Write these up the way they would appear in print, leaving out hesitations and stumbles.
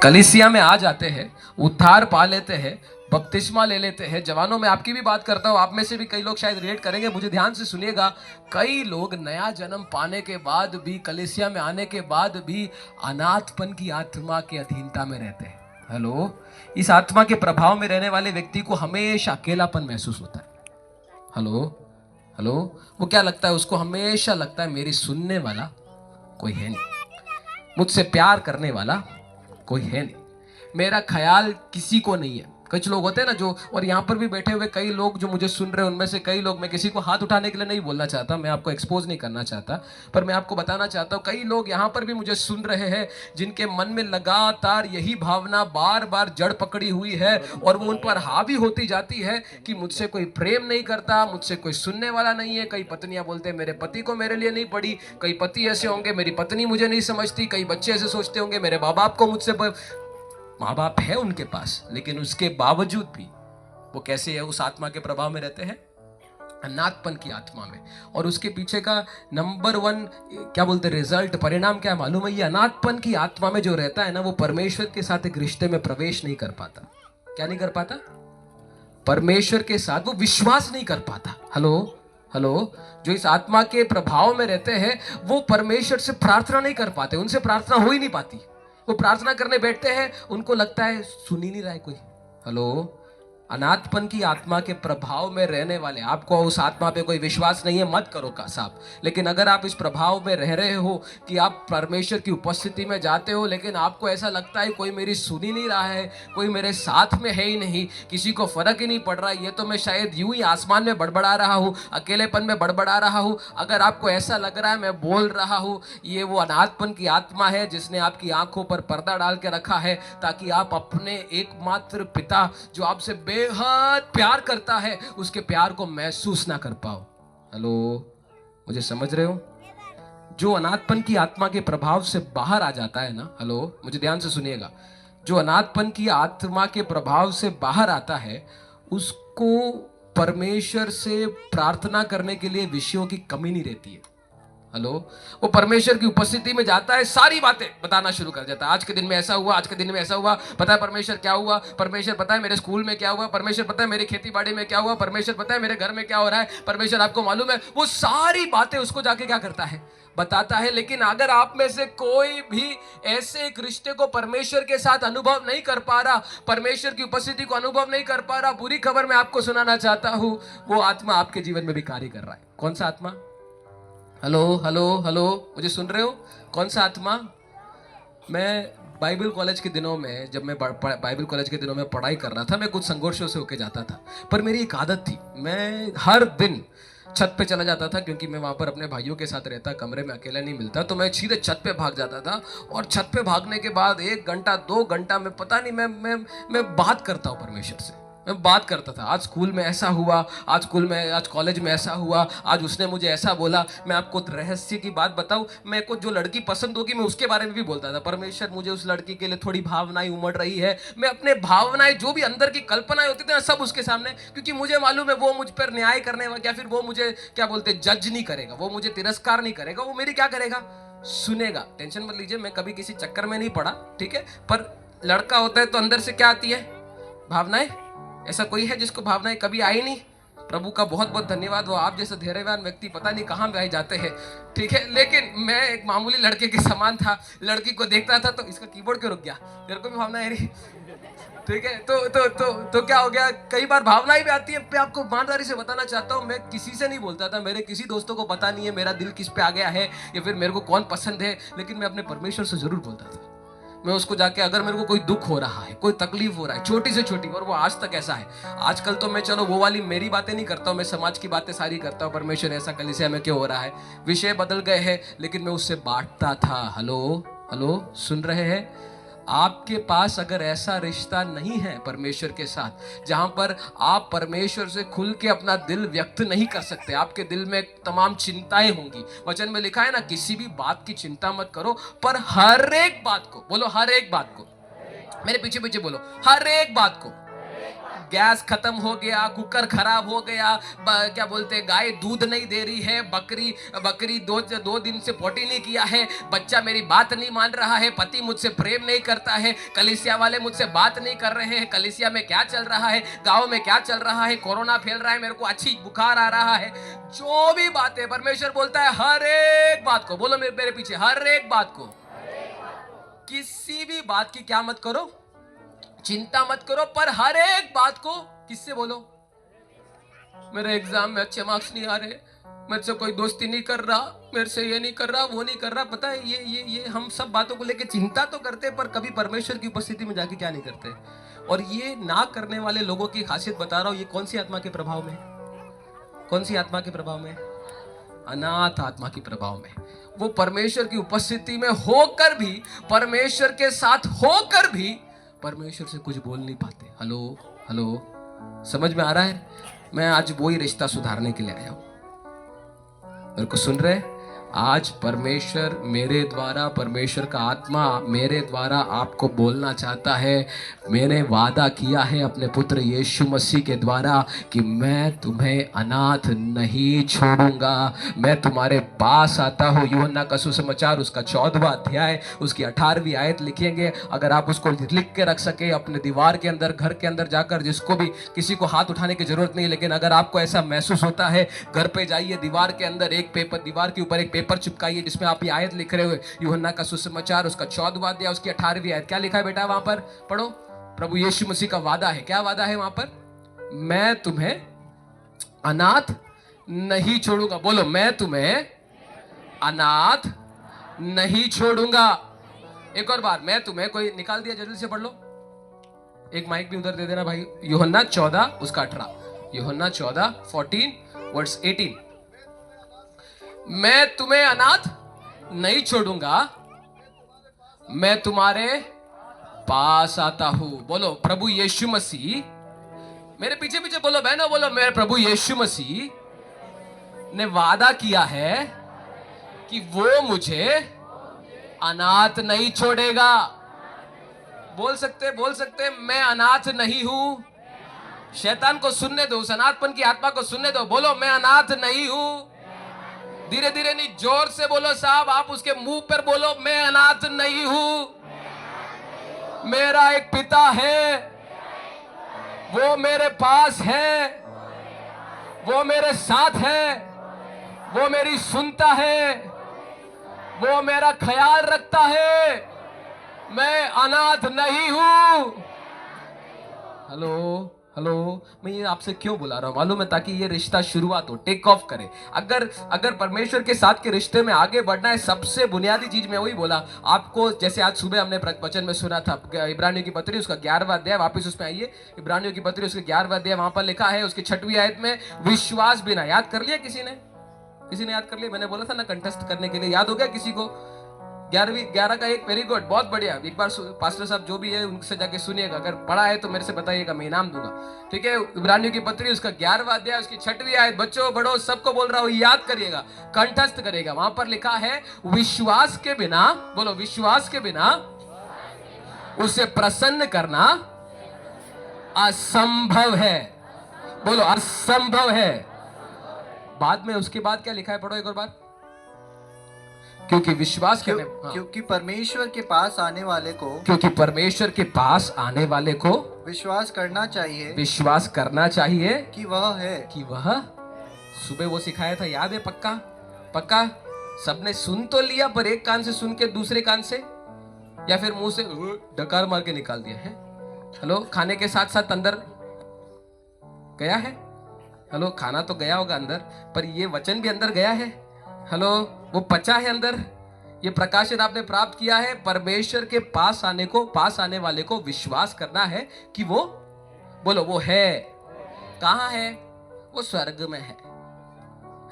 कलीसिया में आ जाते हैं, उद्धार पा लेते हैं, बपतिस्मा ले लेते हैं। जवानों में आपकी भी बात करता हूँ, आप में से भी कई लोग शायद रिलेट करेंगे, मुझे ध्यान से सुनिएगा। कई लोग नया जन्म पाने के बाद भी, कलीसिया में आने के बाद भी अनाथपन की आत्मा की अधीनता में रहते हैं। हेलो, इस आत्मा के प्रभाव में रहने वाले व्यक्ति को हमेशा अकेलापन महसूस होता है। हेलो हेलो, वो क्या लगता है उसको? हमेशा लगता है मेरी सुनने वाला कोई है नहीं, मुझसे प्यार करने वाला कोई है नहीं, मेरा ख्याल किसी को नहीं है। कुछ लोग होते हैं ना जो, और यहाँ पर भी बैठे हुए कई लोग जो मुझे सुन रहे हैं, उनमें से कई लोग, मैं किसी को हाथ उठाने के लिए नहीं बोलना चाहता, मैं आपको एक्सपोज नहीं करना चाहता, पर मैं आपको बताना चाहता हूँ कई लोग यहाँ पर भी मुझे सुन रहे हैं जिनके मन में लगातार यही भावना बार बार जड़ पकड़ी हुई है और वो उन पर हावी होती जाती है कि मुझसे कोई प्रेम नहीं करता, मुझसे कोई सुनने वाला नहीं है। कई पत्नियां बोलते हैं मेरे पति को मेरे लिए नहीं पड़ी, कई पति ऐसे होंगे मेरी पत्नी मुझे नहीं समझती, कई बच्चे ऐसे सोचते होंगे मेरे माँ बाप को मुझसे, माँ बाप है उनके पास लेकिन उसके बावजूद भी वो कैसे है, उस आत्मा के प्रभाव में रहते हैं, अनाथपन की आत्मा में। और उसके पीछे का नंबर 1 क्या बोलते हैं रिजल्ट, परिणाम क्या मालूम है? ये अनाथपन की आत्मा में जो रहता है ना, वो परमेश्वर के साथ एक रिश्ते में प्रवेश नहीं कर पाता। क्या नहीं कर पाता? परमेश्वर के साथ वो विश्वास नहीं कर पाता। हेलो हेलो, जो इस आत्मा के प्रभाव में रहते हैं वो परमेश्वर से प्रार्थना नहीं कर पाते, उनसे प्रार्थना हो ही नहीं पाती। वो प्रार्थना करने बैठते हैं, उनको लगता है सुन ही नहीं रहा है कोई। हेलो, अनाथपन की आत्मा के प्रभाव में रहने वाले, आपको उस आत्मा पे कोई विश्वास नहीं है मत करो का साहब, लेकिन अगर आप इस प्रभाव में रह रहे हो कि आप परमेश्वर की उपस्थिति में जाते हो लेकिन आपको ऐसा लगता है कोई मेरी सुन ही नहीं रहा है, कोई मेरे साथ में है ही नहीं, किसी को फर्क ही नहीं पड़ रहा, ये तो मैं शायद यूं ही आसमान में बड़बड़ा रहा हूँ, अकेलेपन में बड़बड़ा रहा हूँ। अगर आपको ऐसा लग रहा है मैं बोल रहा हूँ, ये वो अनाथपन की आत्मा है जिसने आपकी आंखों पर पर्दा डाल के रखा है ताकि आप अपने एकमात्र पिता जो आपसे बेहद प्यार करता है उसके प्यार को महसूस ना कर पाओ। हेलो, मुझे समझ रहे हो? जो अनाथपन की आत्मा के प्रभाव से बाहर आ जाता है ना, हेलो मुझे ध्यान से सुनिएगा, जो अनाथपन की आत्मा के प्रभाव से बाहर आता है उसको परमेश्वर से प्रार्थना करने के लिए विषयों की कमी नहीं रहती है। हेलो, वो परमेश्वर की उपस्थिति में जाता है, सारी बातें बताना शुरू कर देता है। आज के दिन में ऐसा हुआ, आज के दिन में ऐसा हुआ, पता है परमेश्वर क्या हुआ, परमेश्वर पता है मेरे स्कूल में क्या हुआ, परमेश्वर पता है मेरी खेती बाड़ी में क्या हुआ, परमेश्वर पता है मेरे घर में क्या हो रहा है, परमेश्वर आपको मालूम है। वो सारी बातें उसको जाके क्या करता है, बताता है। लेकिन अगर आप में से कोई भी ऐसे एक रिश्ते को परमेश्वर के साथ अनुभव नहीं कर पा रहा, परमेश्वर की उपस्थिति को अनुभव नहीं कर पा रहा, बुरी खबर मैं आपको सुनाना चाहता हूं, वो आत्मा आपके जीवन में भी कार्य कर रहा है। कौन सा आत्मा? हेलो हेलो हेलो, मुझे सुन रहे हो? कौन सा आत्मा? मैं बाइबल कॉलेज के दिनों में, जब मैं बाइबल कॉलेज के दिनों में पढ़ाई कर रहा था, मैं कुछ संघर्षों से होके जाता था, पर मेरी एक आदत थी, मैं हर दिन छत पे चला जाता था क्योंकि मैं वहाँ पर अपने भाइयों के साथ रहता, कमरे में अकेला नहीं मिलता, तो मैं सीधे छत पे भाग जाता था। और छत पे भागने के बाद 1 घंटा 2 घंटा में पता नहीं मैं बात करता हूँ परमेश्वर से, मैं बात करता था। आज स्कूल में ऐसा हुआ, आज कॉलेज में ऐसा हुआ, आज उसने मुझे ऐसा बोला। मैं आपको रहस्य की बात बताऊं, मेरे को जो लड़की पसंद होगी मैं उसके बारे में भी बोलता था, परमेश्वर मुझे उस लड़की के लिए थोड़ी भावनाएं उमड़ रही है। मैं अपने भावनाएं, जो भी अंदर की कल्पनाएं होती थी ना, सब उसके सामने, क्योंकि मुझे मालूम है वो मुझ पर न्याय करने वाला, या फिर वो मुझे क्या बोलते जज नहीं करेगा, वो मुझे तिरस्कार नहीं करेगा, वो मेरी क्या करेगा, सुनेगा। टेंशन मत लीजिए, मैं कभी किसी चक्कर में नहीं पड़ा, ठीक है। पर लड़का होता है तो अंदर से क्या आती है, भावनाएं। ऐसा कोई है जिसको भावनाएं कभी आई नहीं? प्रभु का बहुत बहुत धन्यवाद, वो आप जैसे धैर्यवान व्यक्ति पता नहीं कहाँ में जाते हैं, ठीक है। लेकिन मैं एक मामूली लड़के के समान था, लड़की को देखता था तो इसका कीबोर्ड क्यों रुक गया, तेरे को भी भावनाएं नहीं, ठीक है। तो क्या हो गया, कई बार भावनाएं भी आती है। मैं आपको ईमानदारी से बताना चाहता हूँ, मैं किसी से नहीं बोलता था, मेरे किसी दोस्तों को पता नहीं है मेरा दिल किस पे आ गया है या फिर मेरे को कौन पसंद है, लेकिन मैं अपने परमेश्वर से जरूर बोलता था। मैं उसको जाके, अगर मेरे को कोई दुख हो रहा है, कोई तकलीफ हो रहा है, छोटी से छोटी, और वो आज तक ऐसा है। आजकल तो मैं चलो वो वाली मेरी बातें नहीं करता हूँ, मैं समाज की बातें सारी करता हूँ, परमेश्वर ऐसा कलीसिया में क्यों हो रहा है, विषय बदल गए हैं, लेकिन मैं उससे बांटता था। हेलो हेलो, सुन रहे हैं? आपके पास अगर ऐसा रिश्ता नहीं है परमेश्वर के साथ, जहां पर आप परमेश्वर से खुल के अपना दिल व्यक्त नहीं कर सकते, आपके दिल में तमाम चिंताएं होंगी। वचन में लिखा है ना, किसी भी बात की चिंता मत करो, पर हर एक बात को, बोलो हर एक बात को, मेरे पीछे पीछे बोलो, हर एक बात को गैस खत्म हो गया, कुकर खराब हो गया, क्या बोलते गाय दूध नहीं दे रही है, बकरी दो दिन से पोटी नहीं किया है, बच्चा मेरी बात नहीं मान रहा है, पति मुझसे प्रेम नहीं करता है, कलीसिया वाले मुझसे बात नहीं कर रहे हैं, कलीसिया में क्या चल रहा है, गांव में क्या चल रहा है, कोरोना फैल रहा है, मेरे को अच्छी बुखार आ रहा है, जो भी बातें परमेश्वर बोलता है हर एक बात को, बोलो मेरे पीछे, हर एक बात को, किसी भी बात की क्या मत करो, चिंता मत करो, पर हर एक बात को किससे बोलो? मेरे एग्जाम में अच्छे मार्क्स नहीं आ रहे, मेरे से कोई दोस्ती नहीं कर रहा, मेरे से ये नहीं कर रहा, वो नहीं कर रहा। पता है ये हम सब बातों को लेके चिंता तो करते हैं, पर कभी परमेश्वर की उपस्थिति में जाके क्या नहीं करते। और ये ना करने वाले लोगों की खासियत बता रहा हूं, ये कौन सी आत्मा के प्रभाव में? कौन सी आत्मा के प्रभाव में? अनाथ आत्मा के प्रभाव में। वो परमेश्वर की उपस्थिति में होकर भी, परमेश्वर के साथ होकर भी परमेश्वर से कुछ बोल नहीं पाते। हेलो हेलो, समझ में आ रहा है? मैं आज वही रिश्ता सुधारने के लिए आया हूं। मेरे को सुन रहे? आज परमेश्वर मेरे द्वारा, परमेश्वर का आत्मा मेरे द्वारा आपको बोलना चाहता है। मैंने वादा किया है अपने पुत्र यीशु मसीह के द्वारा कि मैं तुम्हें अनाथ नहीं छोड़ूंगा, मैं तुम्हारे पास आता हूँ। यूहन्ना का सुसमाचार उसका 14वां अध्याय उसकी 18वीं आयत लिखेंगे। अगर आप उसको लिख के रख सके अपने दीवार के अंदर, घर के अंदर जाकर, जिसको भी, किसी को हाथ उठाने की जरूरत नहीं, लेकिन अगर आपको ऐसा महसूस होता है, घर पे जाइए, दीवार के अंदर एक पेपर, दीवार के ऊपर एक पेपर चिपकाइए जिसमें आप ये आयत लिख रहे हो, यूहन्ना का सुसमाचार उसका 14वां अध्याय उसकी 18वीं आयत। क्या लिखा है बेटा वहां पर? पढ़ो। प्रभु यीशु मसीह का वादा है। क्या वादा है वहां पर? मैं तुम्हें अनाथ नहीं छोड़ूंगा। बोलो, मैं तुम्हें अनाथ नहीं छोड़ूंगा। एक और बार, मैं तुम्हें, कोई निकाल दिया, जल्दी से पढ़ लो। एक माइक भी उधर दे देना भाई। यूहन्ना 14 उसका 18, यूहन्ना 14 14 वर्स 18। मैं तुम्हें अनाथ नहीं छोड़ूंगा, मैं तुम्हारे पास आता हूं। बोलो, प्रभु यीशु मसीह, मेरे पीछे पीछे बोलो बहनों, बोलो, मेरे प्रभु यीशु मसीह ने वादा किया है कि वो मुझे अनाथ नहीं छोड़ेगा। बोल सकते मैं अनाथ नहीं हूं। शैतान को सुनने दो, उस अनाथपन की आत्मा को सुनने दो। बोलो, मैं अनाथ नहीं हूं। धीरे धीरे नहीं, जोर से बोलो साहब, आप उसके मुंह पर बोलो, मैं अनाथ नहीं हूं। मेरा एक पिता है, वो मेरे पास है, वो मेरे साथ है, वो मेरी सुनता है, वो मेरा ख्याल रखता है, मैं अनाथ नहीं हूं। हेलो हेलो, मैं ये आपसे क्यों बुला रहा हूं मालूम है? ताकि ये रिश्ता शुरुआत हो, टेक ऑफ करे। अगर परमेश्वर के साथ के रिश्ते में आगे बढ़ना है, सबसे बुनियादी चीज मैं वही बोला आपको। जैसे आज सुबह हमने वचन में सुना था, इब्रानियों की पत्री उसका 11वां अध्याय, वापस उसमें आइए, इब्रानियों की पत्री उसके 11वां अध्याय, वहां पर लिखा है उसकी 6वीं आयत में, विश्वास बिना, याद कर लिया किसी ने याद कर लिया? मैंने बोला था ना कंटेस्ट करने के लिए, याद हो गया किसी को? 11 का 1, वेरी गुड, बहुत बढ़िया। एक बार पास्टर साहब जो भी है उनसे जाके सुनिएगा, अगर पढ़ा है तो मेरे से बताइएगा, मैं इनाम दूंगा, ठीक है? इब्रानियों की पत्री उसका 11वां अध्याय उसकी 6वीं आयत, बच्चों बड़ों सबको बोल रहा हूं, याद करिएगा, कंठस्थ करेगा। वहां पर लिखा है, विश्वास के बिना, बोलो, विश्वास के बिना उसे प्रसन्न करना असंभव है। बोलो, असंभव है। बाद में उसके बाद क्या लिखा है? पढ़ो एक और बार। क्योंकि विश्वास करने, क्योंकि परमेश्वर के पास आने वाले को, क्योंकि परमेश्वर के पास आने वाले को विश्वास करना चाहिए, विश्वास करना चाहिए कि वह है, कि वह, सुबह वो सिखाया था, याद है? पक्का सबने सुन तो लिया, पर एक कान से सुन के दूसरे कान से, या फिर मुंह से डकार मार के निकाल दिया है। हेलो, खाने के साथ साथ अंदर गया है? हेलो, खाना तो गया होगा अंदर, पर ये वचन भी अंदर गया है? हेलो, वो पचा है अंदर, ये प्रकाशन आपने प्राप्त किया है। परमेश्वर के पास आने वाले को विश्वास करना है कि वो, बोलो, वो है। कहां है? वो स्वर्ग में है।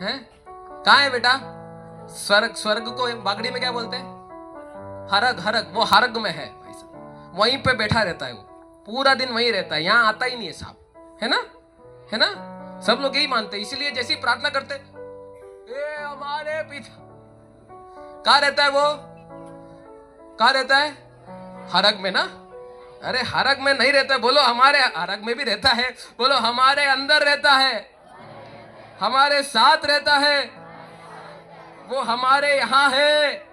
कहां है बेटा? स्वर्ग को बागड़ी में क्या बोलते हैं? हरग। वो हरग में है, वहीं पे बैठा रहता है, वो पूरा दिन वहीं रहता है, यहां आता ही नहीं है साहब, है ना? सब लोग यही मानते हैं। इसीलिए जैसी प्रार्थना करते, ए हमारे पिता, कहां रहता है वो? कहां रहता है? हरग में ना। अरे हरक में नहीं रहता, बोलो हमारे हरक में भी रहता है, बोलो हमारे अंदर रहता है, हमारे साथ रहता है, वो हमारे यहाँ है।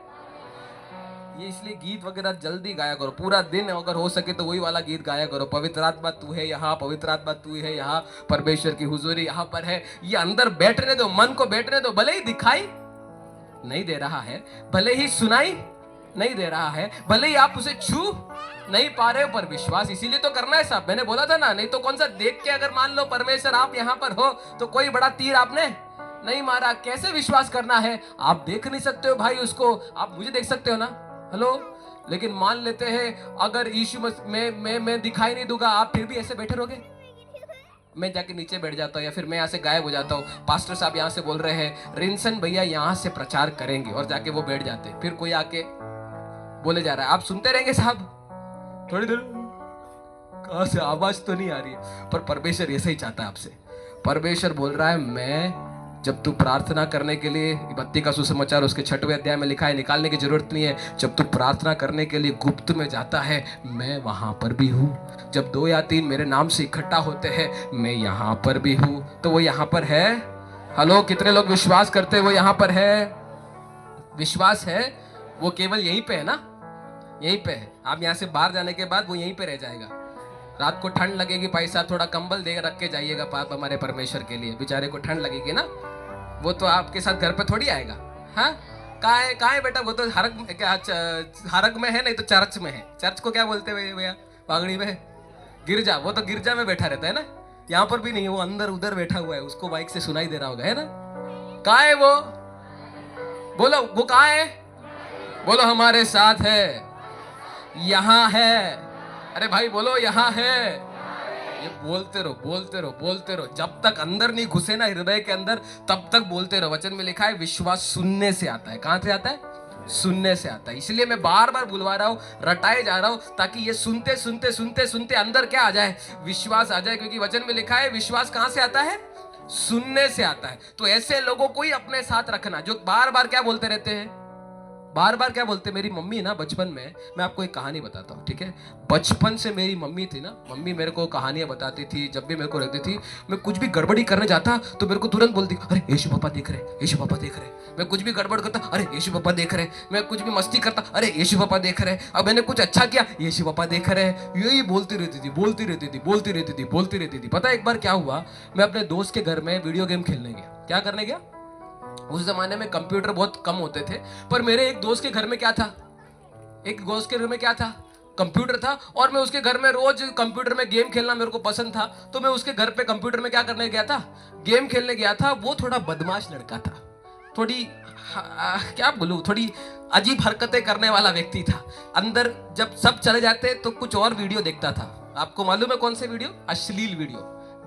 ये इसलिए गीत वगैरह जल्दी गाया करो, पूरा दिन अगर हो सके तो वही वाला गीत गाया करो। पवित्र आत्मा तू है यहाँ, पवित्र आत्मा तू है यहाँ, परमेश्वर की हुजूरी यहाँ पर है। ये अंदर बैठने दो, मन को बैठने दो। भले ही दिखाई नहीं दे रहा है, भले ही सुनाई नहीं दे रहा है, भले ही आप उसे छू नहीं पा रहे हो, पर विश्वास इसीलिए तो करना है साहब। मैंने बोला था ना, नहीं तो कौन सा देख के अगर मान लो परमेश्वर आप यहाँ पर हो तो कोई बड़ा तीर आपने नहीं मारा। कैसे विश्वास करना है? आप देख नहीं सकते हो भाई उसको, आप मुझे देख सकते हो ना, हेलो। लेकिन मान लेते हैं अगर यीशु मैं दिखाई नहीं दूंगा, आप फिर भी ऐसे बैठे रहोगे? मैं जाके नीचे बैठ जाता हूँ या फिर मैं यहाँ से गायब हो जाता हूँ। पास्टर साहब यहाँ से बोल रहे हैं रिंसन भैया यहाँ से प्रचार करेंगे, और जाके वो बैठ जाते। फिर कोई आके बोले जा रहा है, आप सुनते रहेंगे साहब। थोड़ी देर कहाँ से आवाज तो नहीं आ रही है, पर परमेश्वर ऐसा ही चाहता है आपसे। परमेश्वर बोल रहा है मैं, जब तू प्रार्थना करने के लिए, मत्ती का सुसमाचार उसके 6वें अध्याय में लिखा है, निकालने की जरूरत नहीं है, जब तू प्रार्थना करने के लिए गुप्त में जाता है मैं वहां पर भी हूं। जब 2 या 3 मेरे नाम से इकट्ठा होते हैं मैं यहां पर भी हूं। तो वो यहां पर है। हेलो, कितने लोग विश्वास करते हैं वो यहां पर है? विश्वास है, वो केवल यहीं पे है ना, यहीं पे है। आप यहाँ से बाहर जाने के बाद वो यहीं पे रह जाएगा। रात को ठंड लगेगी भाई साहब, थोड़ा कंबल दे रख के जाइएगा पाप हमारे परमेश्वर के लिए, बेचारे को ठंड लगेगी ना, वो तो आपके साथ घर पे थोड़ी आएगा। हाँ, कहाँ है बेटा? वो तो हरक में है, नहीं तो चर्च में है। चर्च को क्या बोलते हैं भैया बागड़ी में? गिरजा। वो तो गिरजा में बैठा रहता है ना, यहाँ पर भी नहीं, वो अंदर उधर बैठा हुआ है, उसको बाइक से सुनाई दे रहा होगा, है ना? कहाँ है वो? बोलो वो कहाँ है? बोलो हमारे साथ है, यहाँ है। अरे भाई बोलो यहाँ है। ये बोलते रहो, बोलते रहो, बोलते रहो, जब तक अंदर नहीं घुसे ना हृदय के अंदर, तब तक बोलते रहो। वचन में लिखा है विश्वास सुनने से आता है। कहां से आता है? सुनने से आता है। इसलिए मैं बार बार बुलवा रहा हूं, रटाए जा रहा हूं, ताकि ये सुनते सुनते सुनते सुनते अंदर क्या आ जाए? विश्वास आ जाए। क्योंकि वचन में लिखा है विश्वास कहां से आता है? सुनने से आता है। तो ऐसे लोगों को ही अपने साथ रखना जो बार बार क्या बोलते रहते हैं, बार बार क्या बोलते। मेरी मम्मी ना बचपन में, मैं आपको एक कहानी बताता हूँ, ठीक है? बचपन से मेरी मम्मी थी ना, मम्मी मेरे को कहानियां बताती थी। जब भी मेरे को रखती थी, मैं कुछ भी गड़बड़ी करने जाता तो मेरे को तुरंत बोलती, अरे यीशु पापा देख रहे, यीशु पापा देख रहे। मैं कुछ भी गड़बड़ करता, अरे यीशु पापा देख रहे। मैं कुछ भी मस्ती करता, अरे यीशु पापा देख रहे। अब मैंने कुछ अच्छा किया, यीशु पापा देख रहे। यही बोलती रहती थी, बोलती रहती थी, बोलती रहती थी, बोलती रहती थी। पता है एक बार क्या हुआ? मैं अपने दोस्त के घर में वीडियो गेम खेलने गया। क्या करने गया? उस जमाने में कंप्यूटर बहुत कम होते थे, पर मेरे एक दोस्त के घर में क्या था? एक दोस्त के घर में क्या था? कंप्यूटर था। और मैं उसके घर में रोज कंप्यूटर में गेम खेलना मेरे को पसंद था, तो मैं उसके घर पे कंप्यूटर में क्या करने गया था? गेम खेलने गया था। वो थोड़ा बदमाश लड़का था, थोड़ी क्या बोलूं, थोड़ी अजीब हरकतें करने वाला व्यक्ति था। अंदर जब सब चले जाते तो कुछ और वीडियो देखता था। आपको मालूम है कौन से वीडियो? अश्लील वीडियो,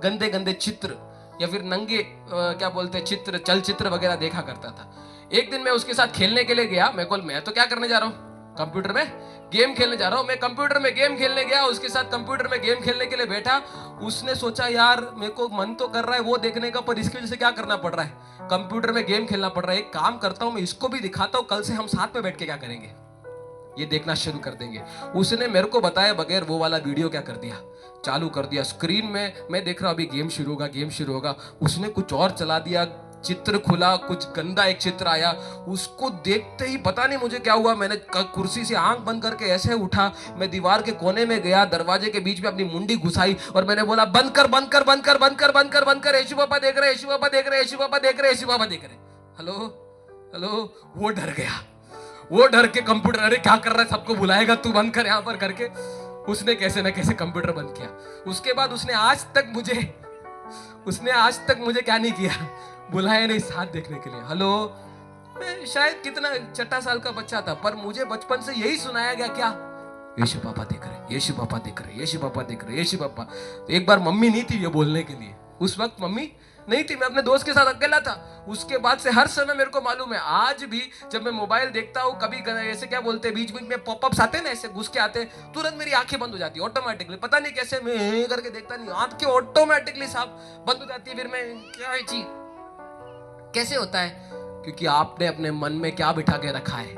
गंदे गंदे चित्र, या फिर नंगे क्या बोलते हैं, चित्र, चलचित्र वगैरह देखा करता था। एक दिन मैं उसके साथ खेलने के लिए गया। मैं तो क्या करने जा रहा हूँ? कंप्यूटर में गेम खेलने जा रहा हूँ। मैं कंप्यूटर में गेम खेलने गया, उसके साथ कंप्यूटर में गेम खेलने के लिए बैठा। उसने सोचा यार मेरे को मन तो कर रहा है वो देखने का, पर इसकी वजह से क्या करना पड़ रहा है? कंप्यूटर में गेम खेलना पड़ रहा है। एक काम करता हूँ, मैं इसको भी दिखाता हूँ, कल से हम साथ में बैठ के क्या करेंगे, ये देखना शुरू कर देंगे। उसने मेरे को बताया बगैर वो वाला वीडियो क्या कर दिया, चालू कर दिया। स्क्रीन में मैं देख रहा हूं अभी गेम शुरू होगा, गेम शुरू होगा। उसने कुछ और चला दिया, चित्र खुला, कुछ गंदा एक चित्र आया। उसको देखते ही पता नहीं मुझे क्या हुआ, मैंने कुर्सी से आंख बंद करके ऐसे उठा, मैं दीवार के कोने में गया, दरवाजे के बीच में अपनी मुंडी घुसाई और मैंने बोला बंद कर, बंद कर, बंद कर, बंद कर, बंद कर, बंद कर। यीशु पापा देख रहे, यीशु पापा देख रहे, यीशु पापा देख रहे, यीशु पापा देख रहे। हेलो हेलो, वो डर गया। वो डर के कंप्यूटर, अरे क्या कर रहा है, सबको बुलाएगा, तू बंद कर यहाँ पर करके उसने कैसे ना कैसे कंप्यूटर बंद किया। उसके बाद उसने आज तक मुझे क्या नहीं किया, बुलाया नहीं साथ देखने के लिए। हेलो, मैं शायद कितना 6 साल का बच्चा था, पर मुझे बचपन से यही सुनाया गया, क्या? यीशु पापा देख रहे, यीशु पापा देख रहे, यीशु पापा देख रहे, यीशु पापा। तो एक बार मम्मी नहीं थी ये बोलने के लिए, उस वक्त मम्मी नहीं थी, मैं अपने दोस्त के साथ अकेला था। उसके बाद से हर समय मेरे को मालूम है, आज भी जब मैं मोबाइल देखता हूँ, कभी ऐसे क्या बोलते हैं, बीच बीच में पॉपअप्स आते हैं ना, ऐसे घुस के आते हैं, तुरंत मेरी आंखें बंद हो जाती है ऑटोमेटिकली। पता नहीं कैसे, मैं करके देखता नहीं, आंखें ऑटोमेटिकली साहब बंद हो जाती है। फिर मैं क्या है जी, कैसे होता है? क्योंकि आपने अपने मन में क्या बिठा के रखा है?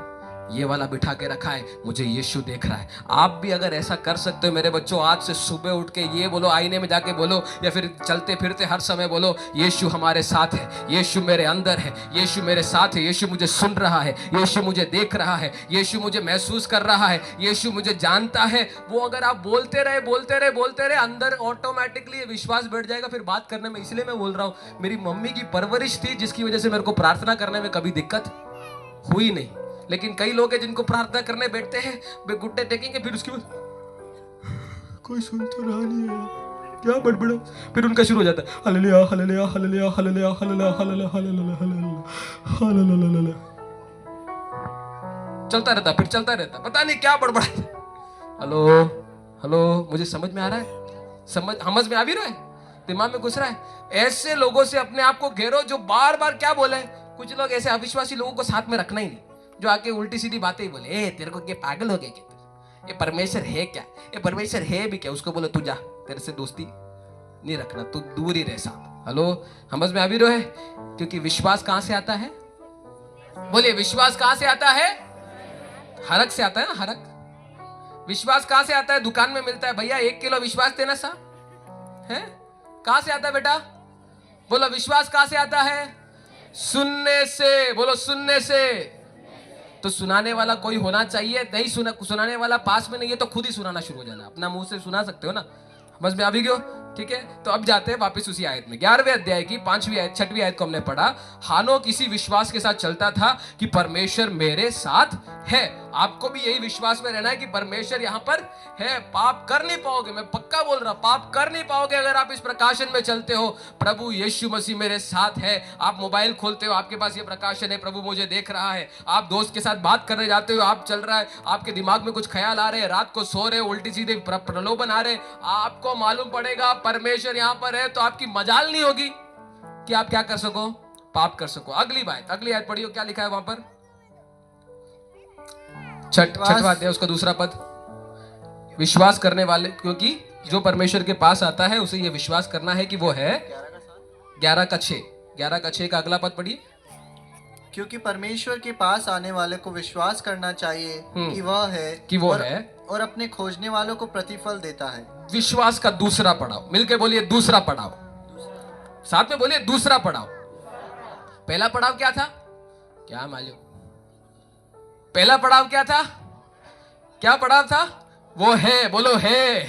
ये वाला बिठा के रखा है, मुझे यीशु देख रहा है। आप भी अगर ऐसा कर सकते हो मेरे बच्चों, आज से सुबह उठ के ये बोलो, आईने में जाके बोलो, या फिर चलते फिरते हर समय बोलो, यीशु हमारे साथ है, यीशु मेरे अंदर है, यीशु मेरे साथ है, यीशु मुझे सुन रहा है, यीशु मुझे देख रहा है, यीशु मुझे महसूस कर रहा है, यीशु मुझे जानता है। वो अगर आप बोलते रहे अंदर ऑटोमेटिकली ये विश्वास बैठ जाएगा फिर बात करने में। इसलिए मैं बोल रहा हूँ, मेरी मम्मी की परवरिश थी जिसकी वजह से मेरे को प्रार्थना करने में कभी दिक्कत हुई नहीं। लेकिन कई लोग हैं जिनको प्रार्थना करने बैठते हैं, वे घुटने टेकेंगे, फिर उसके बाद कोई सुन तो रहा नहीं है, क्या बड़बड़ा, फिर उनका शुरू हो जाता है hallelujah hallelujah hallelujah hallelujah hallelujah hallelujah hallelujah hallelujah hallelujah, चलता रहता, फिर चलता रहता, पता नहीं क्या बड़बड़ा। हेलो हेलो, मुझे समझ में आ रहा है? समझ में आ भी रहा है? दिमाग में घुस रहा है? ऐसे लोगों से अपने आप को घेरो जो बार बार क्या बोले। कुछ लोग ऐसे अविश्वासी लोगों को साथ में रखना ही नहीं, जो आके उल्टी सीधी बातें ही बोले। ए तेरे को क्या पागल हो गया क्या? ये परमेश्वर है क्या? ये परमेश्वर है भी क्या? उसको बोलो तू जा, तेरे से दोस्ती नहीं रखना, तू दूर ही रह साहब। हेलो, समझ में आ भी रहा है? क्योंकि विश्वास कहां से आता है? बोलिए, विश्वास कहां से आता है? हरक से आता है ना, हरक। विश्वास कहां से आता है? दुकान में मिलता है, भैया 1 किलो विश्वास देना साहब, है? कहां से आता है बेटा? बोलो, विश्वास कहां से आता है? सुनने से। बोलो, सुनने से। तो सुनाने वाला कोई होना चाहिए। नहीं सुनाने वाला पास में नहीं है तो खुद ही सुनाना शुरू हो जाना, अपना मुंह से सुना सकते हो ना। समझ में आ भी गयो? ठीक है, तो अब जाते हैं वापस उसी आयत में। 11वें अध्याय की 5वीं आयत 6वीं आयत को हमने पढ़ा। हानोक इसी विश्वास के साथ चलता था कि परमेश्वर मेरे साथ है। आपको भी यही विश्वास में रहना है कि परमेश्वर यहां पर है। पाप कर नहीं पाओगे, मैं पक्का बोल रहा, पाप कर नहीं पाओगे अगर आप इस प्रकाशन में चलते हो। प्रभु यीशु मसीह मेरे साथ है। आप मोबाइल खोलते हो, आपके पास ये प्रकाशन है, प्रभु मुझे देख रहा है। आप दोस्त के साथ बात करने जाते हो, आप चल रहा है, आपके दिमाग में कुछ ख्याल आ रहे हैं, रात को सो रहे, उल्टी सीधे प्रलोभन आ रहे, आपको मालूम पड़ेगा परमेश्वर यहां पर है, तो आपकी मजाल नहीं होगी कि आप क्या कर सको, पाप कर सको। अगली आयत पढ़ियो, क्या लिखा है वहां पर? छठवां अध्याय उसका दूसरा पद। विश्वास करने वाले, क्योंकि जो परमेश्वर के पास आता है उसे ये विश्वास करना है कि वो है। 11 का 6 का अगला पद पढ़िए। क्योंकि परमेश्वर के पास आने वाले को विश्वास करना चाहिए कि वह है, और अपने खोजने वालों को प्रतिफल देता है। विश्वास का दूसरा पड़ाव, मिलके बोलिए, दूसरा पड़ाव। साथ में बोलिए, दूसरा पड़ाव। पहला पड़ाव क्या था? क्या मालूम? पहला पड़ाव क्या था? क्या पड़ाव था? वो है। बोलो, है।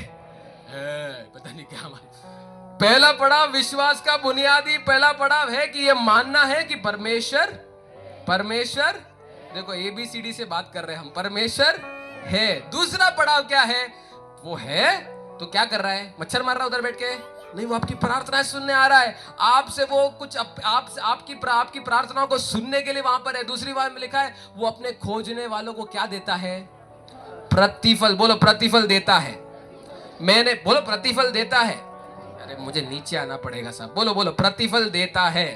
पता नहीं क्या मालूम। पहला पड़ाव, विश्वास का बुनियादी पहला पड़ाव है कि यह मानना है कि परमेश्वर देखो, ABCD से बात कर रहे हैं हम, परमेश्वर है। दूसरा पड़ाव क्या है? वो है तो क्या कर रहा है? मच्छर मार रहा है उधर बैठ के? नहीं, वो आपकी प्रार्थनाएं सुनने आ रहा है। आपसे वो कुछ आपकी प्रार्थनाओं को सुनने के लिए वहां पर है। दूसरी बात में लिखा है, वो अपने खोजने वालों को क्या देता है? प्रतिफल। बोलो, प्रतिफल देता है। बोलो, प्रतिफल देता है। अरे मुझे नीचे आना पड़ेगा साहब। बोलो, प्रतिफल देता है।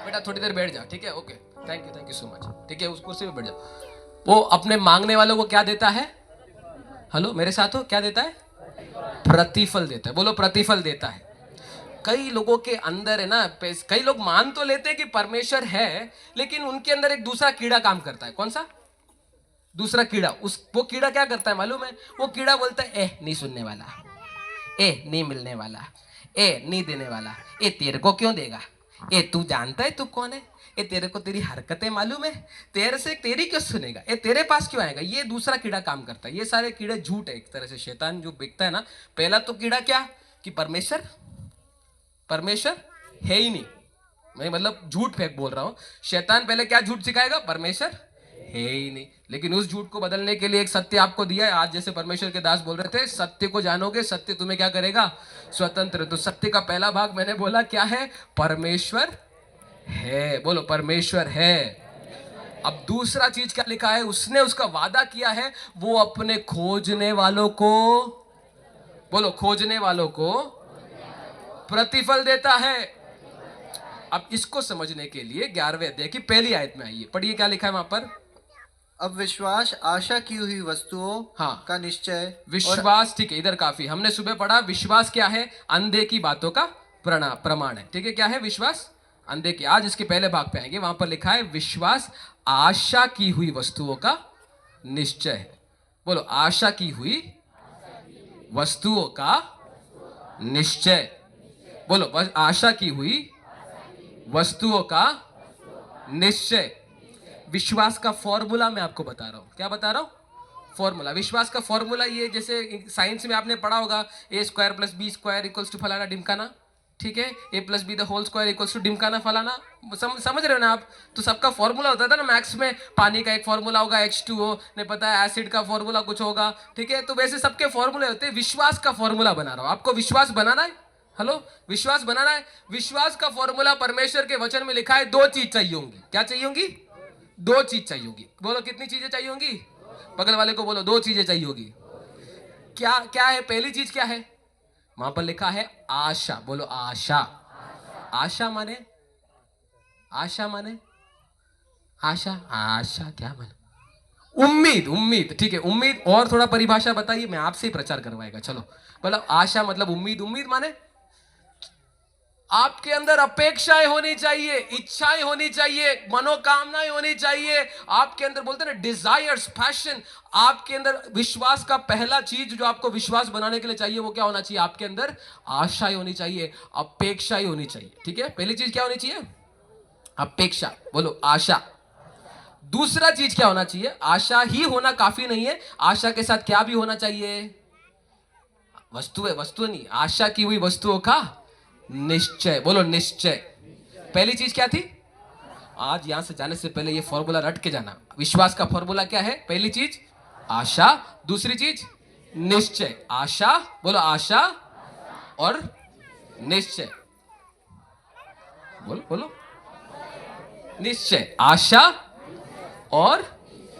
बेटा थोड़ी देर बैठ जाओ, ठीक है? Okay, thank you so much. ठीक है, उस कुर्सी पे बैठ जाओ। वो अपने मांगने वालों को क्या देता है? हेलो, मेरे साथ हो? क्या देता है? प्रतिफल देता है। बोलो, प्रतिफल देता है। कई लोगों के अंदर है ना, कई लोग मान तो लेते हैं कि परमेश्वर है, लेकिन उनके अंदर एक दूसरा कीड़ा काम करता है। कौन सा दूसरा कीड़ा? वो कीड़ा क्या करता है मालूम है? वो कीड़ा बोलता है, नहीं सुनने वाला, नहीं मिलने वाला, नहीं देने वाला, तेरे को क्यों देगा? तू जानता है तू कौन है? तेरे को तेरी हरकतें मालूम है? तेरे से तेरी क्यों सुनेगा? तेरे पास क्यों आएगा? ये दूसरा कीड़ा काम करता है। ये सारे कीड़े झूठ है एक तरह से। शैतान जो बिकता है ना, पहला तो कीड़ा क्या कि परमेश्वर है ही नहीं। मैं मतलब झूठ फेंक बोल रहा हूं। शैतान पहले क्या झूठ सिखाएगा? परमेश्वर है ही नहीं। लेकिन उस झूठ को बदलने के लिए एक सत्य आपको दिया है। आज जैसे परमेश्वर के दास बोल रहे थे, सत्य को जानोगे, सत्य तुम्हें क्या करेगा? स्वतंत्र। तो सत्य का पहला भाग मैंने बोला क्या है? परमेश्वर है। बोलो, परमेश्वर है। अब दूसरा चीज क्या लिखा है? उसने उसका वादा किया है, वो अपने खोजने वालों को, बोलो, खोजने वालों को प्रतिफल देता है। अब इसको समझने के लिए 11वें अध्याय की पहली आयत में आइए, पढ़िए क्या लिखा है वहां पर। अब विश्वास आशा की हुई वस्तुओं का निश्चय। विश्वास, ठीक है, इधर काफी। हमने सुबह पढ़ा विश्वास क्या है? अंधे की बातों का प्रमाण है। ठीक है, क्या है विश्वास? अंधे की। आज इसके पहले भाग पे आएंगे। वहां पर लिखा है विश्वास आशा की हुई वस्तुओं का निश्चय है। बोलो, आशा की हुई वस्तुओं का निश्चय। बोलो, बस आशा की हुई वस्तुओं का निश्चय। विश्वास का फॉर्मूला मैं आपको बता रहा हूं। क्या बता रहा हूं? फॉर्मूला। विश्वास का फॉर्मूला ये, जैसे साइंस में आपने पढ़ा होगा, A square plus B square equals to फलाना ढिमकाना। ठीक है, A plus B the whole square equals to ढिमकाना फलाना। समझ रहे हो ना आप? तो सबका फॉर्मूला होता था ना मैथ्स में। पानी का एक फॉर्मूला होगा H2O, नहीं पता है, एसिड का फॉर्मूला कुछ होगा। ठीक है, तो वैसे सबके फॉर्मूले होते हैं। विश्वास का फॉर्मूला बना रहा हूं। आपको विश्वास बनाना है। हेलो, विश्वास बनाना है। विश्वास का फॉर्मूला परमेश्वर के वचन में लिखा है, दो चीज चाहिए होंगी। क्या चाहिए होंगी? दो चीज चाहिए होगी। बोलो, कितनी चीजें चाहिए होंगी? बगल वाले को बोलो, दो चीजें चाहिए होगी। क्या क्या है? पहली चीज क्या है? वहां पर लिखा है आशा। बोलो, आशा। आशा माने, आशा माने, आशा, आशा क्या माने? उम्मीद। उम्मीद, ठीक है, उम्मीद। और थोड़ा परिभाषा बताइए, मैं आपसे ही प्रचार करवाएगा। चलो, बोलो, आशा मतलब उम्मीद। उम्मीद माने आपके अंदर अपेक्षाएं होनी चाहिए, इच्छाएं होनी चाहिए, मनोकामनाएं होनी चाहिए। आपके अंदर बोलते हैं ना, डिजायर्स, पैशन। आपके अंदर विश्वास का पहला चीज जो आपको विश्वास बनाने के लिए चाहिए, वो क्या होना चाहिए? आपके अंदर आशाएं होनी चाहिए, अपेक्षाएं होनी चाहिए। ठीक है, पहली चीज क्या होनी चाहिए? अपेक्षा। बोलो, आशा। दूसरा चीज क्या होना चाहिए? आशा ही होना काफी नहीं है, आशा के साथ क्या भी होना चाहिए? वस्तु है, वस्तु नहीं, आशा की हुई वस्तुओं का निश्चय। बोलो, निश्चय। पहली चीज क्या थी? आज यहां से जाने से पहले ये फॉर्मूला रट के जाना। विश्वास का फॉर्मूला क्या है? पहली चीज आशा, दूसरी चीज निश्चय। आशा, बोलो, आशा और निश्चय। बोलो बोलो, निश्चय। आशा और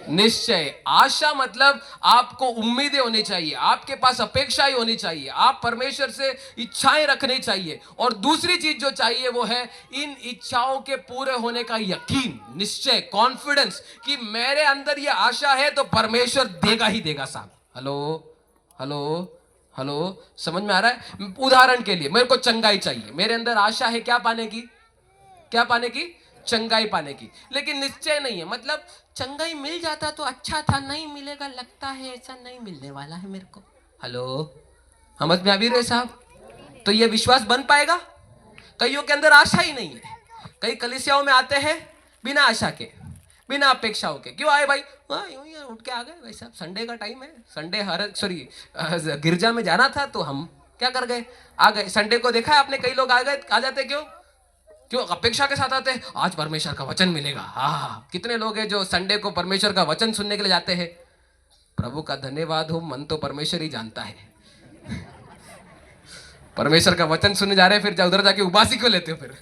निश्चय। आशा मतलब आपको उम्मीदें होनी चाहिए, आपके पास अपेक्षाएं होनी चाहिए, आप परमेश्वर से इच्छाएं रखनी चाहिए। और दूसरी चीज जो चाहिए वो है इन इच्छाओं के पूरे होने का यकीन, निश्चय, कॉन्फिडेंस कि मेरे अंदर ये आशा है तो परमेश्वर देगा ही देगा। साहब, हेलो हेलो हेलो, समझ में आ रहा है? उदाहरण के लिए, मेरे को चंगाई चाहिए, मेरे अंदर आशा है क्या पाने की? क्या पाने की? चंगाई पाने की। लेकिन निश्चय नहीं है, मतलब चंगाई मिल जाता तो अच्छा था, नहीं मिलेगा, लगता है ऐसा नहीं मिलने वाला है मेरे को। हेलो, समझ में आ भी रहे साहब? तो ये विश्वास बन पाएगा? कईयों के अंदर आशा ही नहीं है। कई कलीसियाओं में आते हैं बिना आशा के, बिना अपेक्षाओं के। क्यों आए भाई? यूं ही उठ के आ गए भाई साहब, संडे का टाइम है, संडे गिरजा में जाना था तो हम क्या कर गए, आ गए। संडे को देखा है आपने, कई लोग आ गए, आ जाते क्यों? क्यों? अपेक्षा के साथ आते हैं, आज परमेश्वर का वचन मिलेगा। हाँ, कितने लोग हैं जो संडे को परमेश्वर का वचन सुनने के लिए जाते हैं? प्रभु का धन्यवाद हो, मन तो परमेश्वर ही जानता है। परमेश्वर का वचन सुनने जा रहे हैं, फिर उधर जाके उबासी क्यों लेते हो फिर?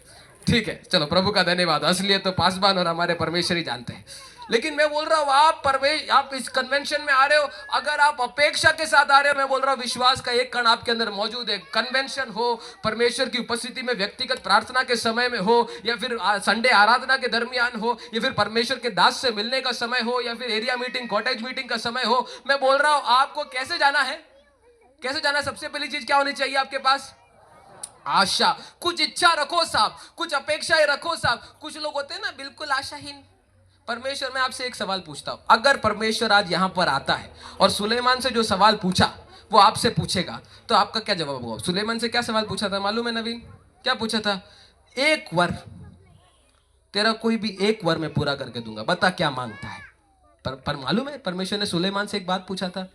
ठीक है, चलो, प्रभु का धन्यवाद। असलियत तो पासवान और हमारे परमेश्वर ही जानते हैं। लेकिन मैं बोल रहा हूं, आप इस कन्वेंशन में आ रहे हो, अगर आप अपेक्षा के साथ आ रहे हो, मैं बोल रहा हूं विश्वास का एक कण आपके अंदर मौजूद है। कन्वेंशन हो, परमेश्वर की उपस्थिति में व्यक्तिगत प्रार्थना के समय में हो, या फिर संडे आराधना के दरमियान हो, या फिर परमेश्वर के दास से मिलने का समय हो, या फिर एरिया मीटिंग, कॉटेज मीटिंग का समय हो, मैं बोल रहा हूं आपको कैसे जाना है? कैसे जाना? सबसे पहली चीज क्या होनी चाहिए आपके पास? आशा। कुछ इच्छा रखो साहब, कुछ अपेक्षाएं रखो साहब। कुछ लोग होते हैं ना बिल्कुल आशाहीन। परमेश्वर, मैं आपसे एक सवाल पूछता हूं, अगर परमेश्वर आज यहां पर आता है और सुलेमान से जो सवाल पूछा वो आपसे पूछेगा, तो आपका क्या जवाब होगा? सुलेमान से क्या सवाल पूछा था मालूम है नवीन? क्या पूछा था? एक वर, तेरा कोई भी एक वर मैं पूरा करके दूंगा, बता क्या मांगता है? पर मालूम है परमेश्वर ने सुलेमान से एक बात पूछा था।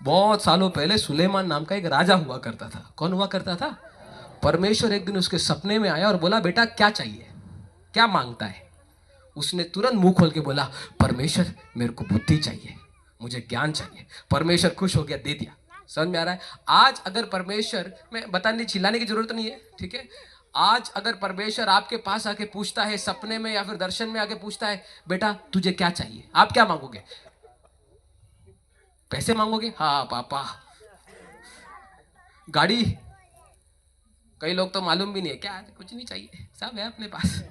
बहुत सालों पहले सुलेमान नाम का एक राजा हुआ करता था। कौन हुआ करता था? परमेश्वर एक दिन उसके सपने में आया और बोला, बेटा क्या चाहिए, क्या मांगता है? उसने तुरंत मुंह खोल के बोला, परमेश्वर मेरे को बुद्धि चाहिए, मुझे ज्ञान चाहिए। परमेश्वर खुश हो गया, दे दिया। समझ में आ रहा है? आज अगर परमेश्वर, मैं बताने चिल्लाने की जरूरत नहीं है, ठीक है? आज अगर परमेश्वर आपके पास आके पूछता है, सपने में या फिर दर्शन में आके पूछता है, बेटा तुझे क्या चाहिए, आप क्या मांगोगे? पैसे मांगोगे? हाँ पापा। गाड़ी? कई लोग तो मालूम भी नहीं है क्या, कुछ नहीं चाहिए, सब है अपने पास।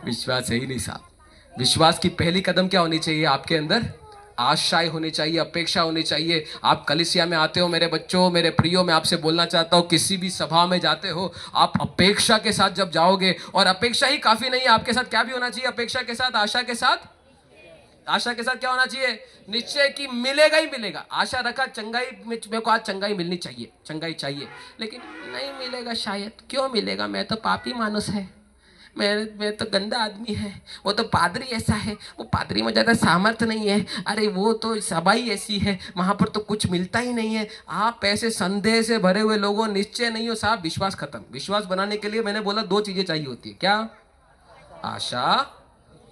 विश्वास है ही नहीं साहब। विश्वास की पहली कदम क्या होनी चाहिए आपके अंदर? आशाएं होनी चाहिए, अपेक्षा होनी चाहिए। आप कलीसिया में आते हो मेरे बच्चों, मेरे प्रियो, मैं आपसे बोलना चाहता हूँ, किसी भी सभा में जाते हो आप अपेक्षा के साथ जब जाओगे, और अपेक्षा ही काफी नहीं है, आपके साथ क्या भी होना चाहिए? अपेक्षा के साथ, आशा के साथ, आशा के साथ क्या होना चाहिए? निश्चय कि मिलेगा ही मिलेगा। आशा रखा चंगाई, मेरे को आज चंगाई मिलनी चाहिए, चंगाई चाहिए, लेकिन नहीं मिलेगा शायद। क्यों मिलेगा? मैं तो पापी मानुस है, मैं तो गंदा आदमी है, वो तो पादरी ऐसा है, वो पादरी में ज़्यादा सामर्थ्य नहीं है, अरे वो तो सभा ही ऐसी है, वहाँ पर तो कुछ मिलता ही नहीं है। आप ऐसे संदेह से भरे हुए लोगों, निश्चय नहीं हो साहब, विश्वास खत्म। विश्वास बनाने के लिए मैंने बोला 2 चीज़ें चाहिए होती है, क्या? आशा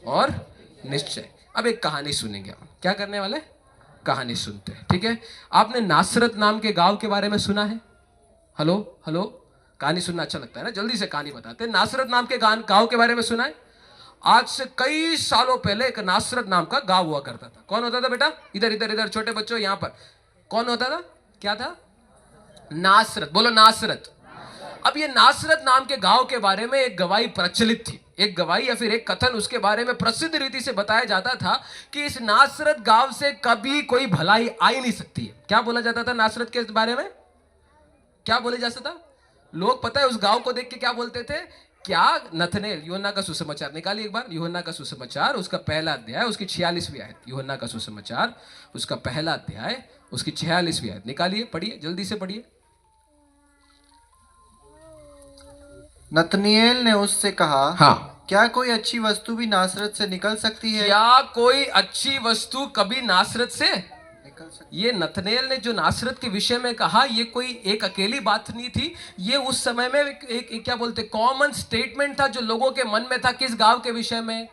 और निश्चय। अब एक कहानी सुनेंगे हम। क्या करने वाले? कहानी सुनते हैं, ठीक है? आपने नासरत नाम के गांव के बारे में सुना है? हेलो हेलो, कहानी सुनना अच्छा लगता है ना? जल्दी से कहानी बताते हैं। नासरत नाम के गांव के बारे में सुना है? आज से कई सालों पहले एक नासरत नाम का गांव हुआ करता था। कौन होता था बेटा? इधर इधर इधर, छोटे बच्चों यहाँ पर। कौन होता था? क्या था? नासरत। बोलो नासरत। अब ये नासरत नाम के गांव के बारे में एक गवाही प्रचलित थी, एक गवाही या फिर एक कथन उसके बारे में प्रसिद्ध रीति से बताया जाता था कि इस नासरत गांव से कभी कोई भलाई आ ही नहीं सकती है। क्या बोला जाता था नासरत के बारे में? क्या बोले जाता था? लोग पता है उस गांव को देख के क्या बोलते थे? क्या? नथनेल, यूहन्ना का सुसमाचार निकालिए एक बार, यूहन्ना का सुसमाचार, उसका पहला अध्याय, उसकी 46वीं आयत। यूहन्ना का सुसमाचार, उसका पहला अध्याय, उसकी 46वीं आयत निकालिए, पढ़िए, जल्दी से पढ़िए। नतनिएल ने उससे कहा, हाँ, क्या कोई अच्छी वस्तु भी नासरत से निकल सकती है? क्या कोई अच्छी वस्तु कभी नासरत से निकल सकती? ये नथनेल ने जो नासरत के विषय में कहा, ये कोई एक अकेली बात नहीं थी। ये उस समय में एक क्या बोलते, कॉमन स्टेटमेंट था जो लोगों के मन में था। किस गांव के विषय में?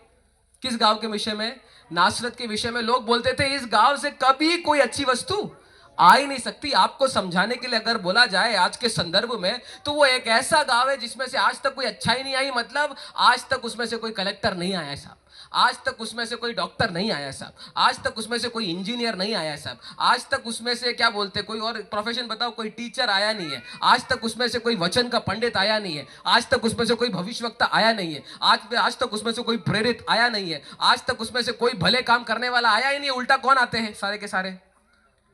किस गांव के विषय में? नासरत के विषय में। लोग बोलते थे इस गांव से कभी कोई अच्छी वस्तु आ ही नहीं सकती। आपको समझाने के लिए अगर बोला जाए आज के संदर्भ में, तो वो एक ऐसा गांव है जिसमें से आज तक कोई अच्छा ही नहीं आई। मतलब आज तक उसमें से कोई कलेक्टर नहीं आया साहब, आज तक उसमें से कोई डॉक्टर नहीं आया साहब, आज तक उसमें से कोई इंजीनियर नहीं आया साहब, आज तक उसमें से क्या बोलते, कोई और प्रोफेशन बताओ, कोई टीचर आया नहीं है, आज तक उसमें से कोई वचन का पंडित आया नहीं है, आज तक उसमें से कोई भविष्यवक्ता आया नहीं है, आज तक उसमें से कोई प्रेरित आया नहीं है, आज तक उसमें से कोई भले काम करने वाला आया ही नहीं है। उल्टा कौन आते हैं? सारे के सारे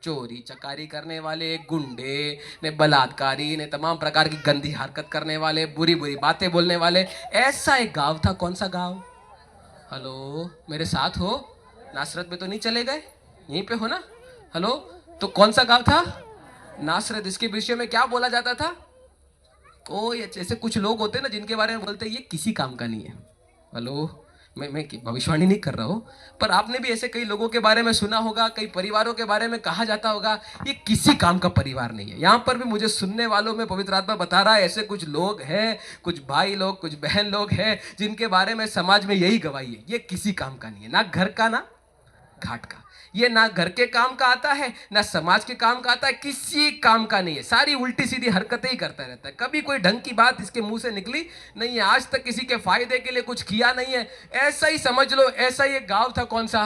चोरी चकारी करने वाले, गुंडे ने, बलात्कारी ने, तमाम प्रकार की गंदी हरकत करने वाले, बुरी बुरी बातें बोलने वाले। ऐसा एक गांव था। कौन सा गांव? हेलो, मेरे साथ हो? नासरत में तो नहीं चले गए? यहीं पे हो ना? हेलो, तो कौन सा गांव था? नासरत। इसके विषय में क्या बोला जाता था? कोई ऐसे कुछ लोग होते हैं ना जिनके बारे में बोलते हैं ये किसी काम का नहीं है। हेलो, मैं भविष्यवाणी नहीं कर रहा हूँ, पर आपने भी ऐसे कई लोगों के बारे में सुना होगा, कई परिवारों के बारे में कहा जाता होगा ये किसी काम का परिवार नहीं है। यहाँ पर भी मुझे सुनने वालों में पवित्र आत्मा बता रहा है ऐसे कुछ लोग हैं, कुछ भाई लोग, कुछ बहन लोग हैं जिनके बारे में समाज में यही गवाही है, ये किसी काम का नहीं है, ना घर का ना घाट का। ये ना घर के काम का आता है, ना समाज के काम का आता है, किसी काम का नहीं है। सारी उल्टी सीधी हरकतें ही करता रहता है। कभी कोई ढंग की बात इसके मुंह से निकली नहीं है, आज तक किसी के फायदे के लिए कुछ किया नहीं है। ऐसा ही समझ लो, ऐसा ही एक गांव था। कौन सा?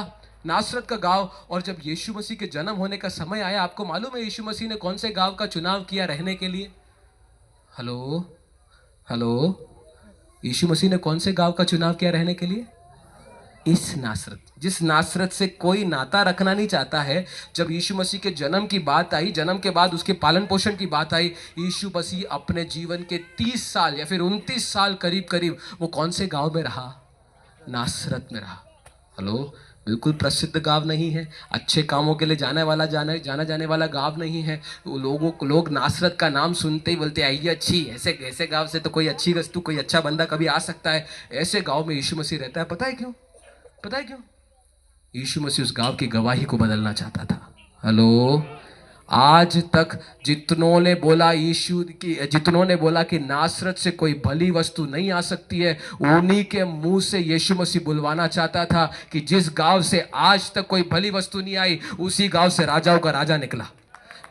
नासरत का गांव। और जब यीशु मसीह के जन्म होने का समय आया, आपको मालूम है यीशु मसीह ने कौन से गांव का चुनाव किया रहने के लिए? हेलो हेलो, यीशु मसीह ने कौन से गांव का चुनाव किया रहने के लिए? इस नासरत, जिस नासरत से कोई नाता रखना नहीं चाहता है। जब यीशु मसीह के जन्म की बात आई, जन्म के बाद उसके पालन पोषण की बात आई, यीशु मसीह अपने जीवन के 30 साल या फिर 29 साल करीब करीब वो कौन से गांव में रहा? नासरत में रहा। हेलो, बिल्कुल प्रसिद्ध गांव नहीं है, अच्छे कामों के लिए जाना जाने वाला गांव नहीं है। लोग नासरत का नाम सुनते ही बोलते आइए अच्छी, ऐसे गांव से तो कोई अच्छी वस्तु, कोई अच्छा बंदा कभी आ सकता है। ऐसे गांव में यीशु मसीह रहता है। पता है क्यों? पता है क्यों? यीशु मसीह उस गांव की गवाही को बदलना चाहता था। हेलो, आज तक जितनों ने बोला कि नासरत से कोई भली वस्तु नहीं आ सकती है, उन्हीं के मुंह से यीशु मसीह बुलवाना चाहता था कि जिस गांव से आज तक कोई भली वस्तु नहीं आई, उसी गांव से राजाओं का राजा निकला।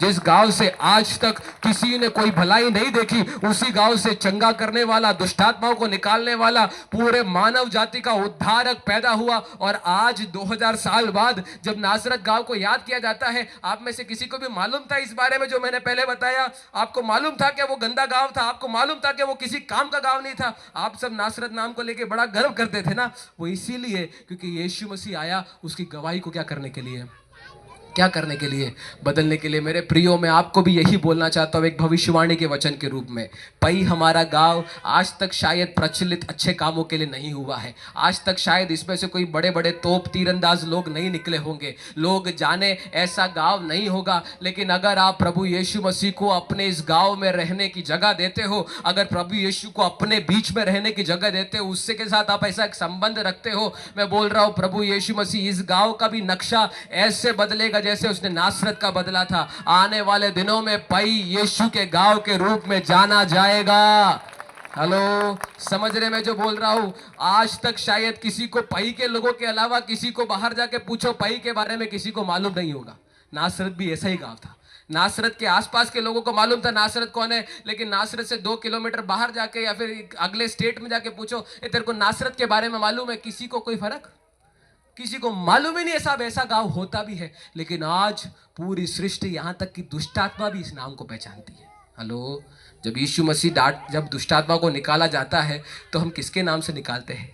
जिस गांव से आज तक किसी ने कोई भलाई नहीं देखी, उसी गांव से चंगा करने वाला, दुष्टात्माओं को निकालने वाला, पूरे मानव जाति का उद्धारक पैदा हुआ। और आज 2000 साल बाद जब नासरत गांव को याद किया जाता है, आप में से किसी को भी मालूम था इस बारे में जो मैंने पहले बताया? आपको मालूम था कि वो गंदा गांव था? आपको मालूम था कि वो किसी काम का गांव नहीं था? आप सब नासरत नाम को लेकर बड़ा गर्व करते थे ना? वो इसीलिए क्योंकि यीशु मसीह आया उसकी गवाही को क्या करने के लिए? क्या करने के लिए? बदलने के लिए। मेरे प्रियो, मैं आपको भी यही बोलना चाहता हूँ एक भविष्यवाणी के वचन के रूप में। पई हमारा गांव आज तक शायद प्रचलित अच्छे कामों के लिए नहीं हुआ है। आज तक शायद इसमें से कोई बड़े बड़े तोप तीरंदाज लोग नहीं निकले होंगे, लोग जाने ऐसा गांव नहीं होगा। लेकिन अगर आप प्रभु यीशु मसीह को अपने इस गांव में रहने की जगह देते हो, अगर प्रभु यीशु को अपने बीच में रहने की जगह देते हो, उससे के साथ आप ऐसा एक संबंध रखते हो, मैं बोल रहा हूँ प्रभु यीशु मसीह इस गांव का भी नक्शा ऐसे बदलेगा जैसे उसने नासरत का बदला था। आने वाले दिनों में पई यीशु के गांव के रूप में जाना जाएगा। हेलो, समझ रहे मैं जो बोल रहा हूं? आज तक शायद किसी को पई के लोगों के अलावा किसी को बाहर जाके पूछो पई के बारे में, किसी को मालूम नहीं होगा। नासरत भी ऐसा ही गांव था। नासरत के आसपास के लोगों को मालूम था नासरत कौन है, लेकिन नासरत से 2 किलोमीटर बाहर जाके या फिर अगले स्टेट में जाके पूछो तेरे को नासरत के बारे में मालूम है, किसी को कोई फर्क, किसी को मालूम ही नहीं है। साहब ऐसा गांव होता भी है। लेकिन आज पूरी सृष्टि, यहां तक कि दुष्टात्मा भी इस नाम को पहचानती है। हेलो, जब यीशु मसीह जब दुष्टात्मा को निकाला जाता है तो हम किसके नाम से निकालते हैं?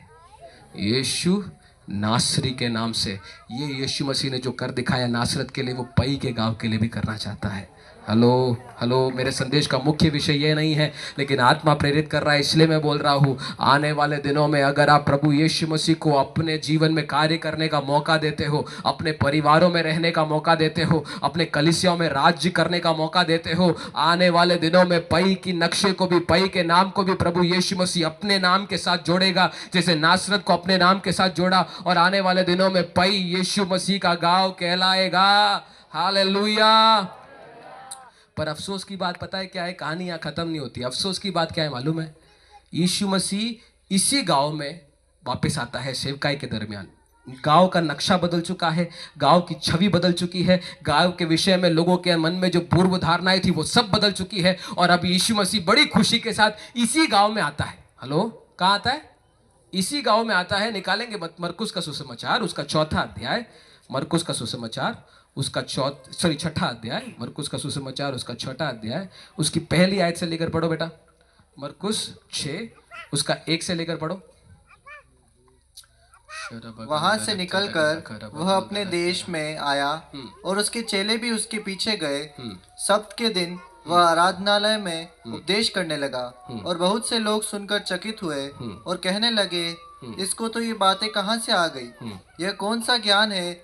यीशु नासरी के नाम से। ये यीशु मसीह ने जो कर दिखाया नासरत के लिए, वो पई के गांव के लिए भी करना चाहता है। हेलो हेलो, मेरे संदेश का मुख्य विषय ये नहीं है, लेकिन आत्मा प्रेरित कर रहा है, इसलिए मैं बोल रहा हूँ आने वाले दिनों में अगर आप प्रभु यीशु मसीह को अपने जीवन में कार्य करने का मौका देते हो, अपने परिवारों में रहने का मौका देते हो, अपने कलीसियाओं में राज्य करने का मौका देते हो, आने वाले दिनों में पई की नक्शे को भी, पई के नाम को भी प्रभु यीशु मसीह अपने नाम के साथ जोड़ेगा, जैसे नासरत को अपने नाम के साथ जोड़ा। और आने वाले दिनों में पई यीशु मसीह का गांव कहलाएगा। हालेलुया। पर अफसोस की बात पता है क्या है? कहानी यहाँ खत्म नहीं होती। अफसोस की बात क्या है मालूम है? यीशु मसीह इसी गांव में वापस आता है सेवकाई के दरमियान। गांव का नक्शा बदल चुका है, गांव की छवि बदल चुकी है, गांव के विषय में लोगों के मन में जो पूर्व धारणाएं थी वो सब बदल चुकी है। और अब यीशु मसीह बड़ी खुशी के साथ इसी गांव में आता है। हेलो, कहाँ आता है? इसी गांव में आता है। निकालेंगे मरकुस का सुसमाचार, उसका 4था अध्याय, मरकुस का सुसमाचार उसका 6ठा अध्याय, मरकुस का सुसमाचार उसका 6ठा अध्याय, उसकी पहली आयत से लेकर पढ़ो बेटा। मरकुस 6 उसका 1 से लेकर पढ़ो। वहां से निकलकर वह अपने देश में आया और उसके चेले भी उसके पीछे गए। सब्त के दिन वह आराधनालय में उपदेश करने लगा और बहुत से लोग सुनकर चकित हुए और कहने लगे, इसको तो ये बातें कहाँ से आ गई? यह कौन सा ज्ञान है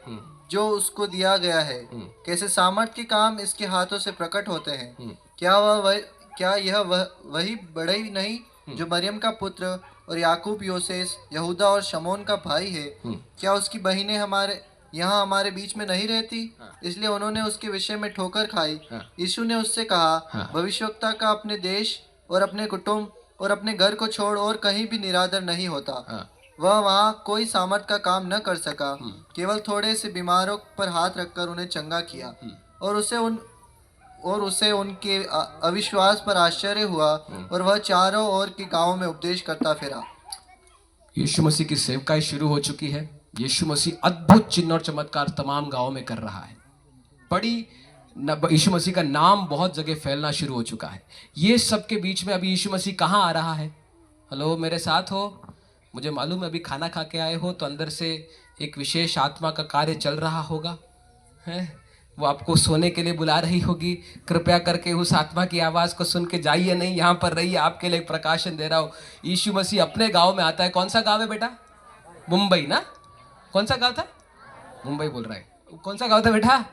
जो उसको दिया गया है? कैसे सामर्थ के काम इसके हाथों से प्रकट होते हैं? क्या यह वही बढ़ई नहीं जो मरियम का पुत्र और याकूब, योसेस, यहूदा और शमौन का भाई है? क्या उसकी बहनें हमारे बीच में नहीं रहती? इसलिए उन्होंने उसके विषय में ठोकर खाई। यीशु ने उससे कहा, भविष्यवक्ता का अपने देश और अपने कुटुंब और अपने घर को छोड़ और कहीं भी निरादर नहीं होता। वह वहाँ कोई सामर्थ का काम न कर सका, केवल थोड़े से बीमारों पर हाथ रखकर उन्हें चंगा किया। और उसे उनके अविश्वास पर आश्चर्य हुआ और वह चारों ओर के गांवों में उपदेश करता फिरा। यीशु मसीह की सेवकाई शुरू हो चुकी है। यीशु मसीह अद्भुत चिन्ह और चमत्कार तमाम गांवों में कर रहा है। यीशु मसीह का नाम बहुत जगह फैलना शुरू हो चुका है। ये सब के बीच में अभी यीशु मसीह कहाँ आ रहा है? हेलो, मेरे साथ हो? मुझे मालूम है अभी खाना खा के आए हो तो अंदर से एक विशेष आत्मा का कार्य चल रहा होगा, है? वो आपको सोने के लिए बुला रही होगी। कृपया करके उस आत्मा की आवाज़ को सुन के जाइए नहीं, यहाँ पर रहिए। आपके लिए एक प्रकाशन दे रहा हूँ। यीशु मसीह अपने गांव में आता है। कौन सा गांव है बेटा? मुंबई ना? कौन सा गांव था? मुंबई बोल रहा है। कौन सा गांव था बेटा?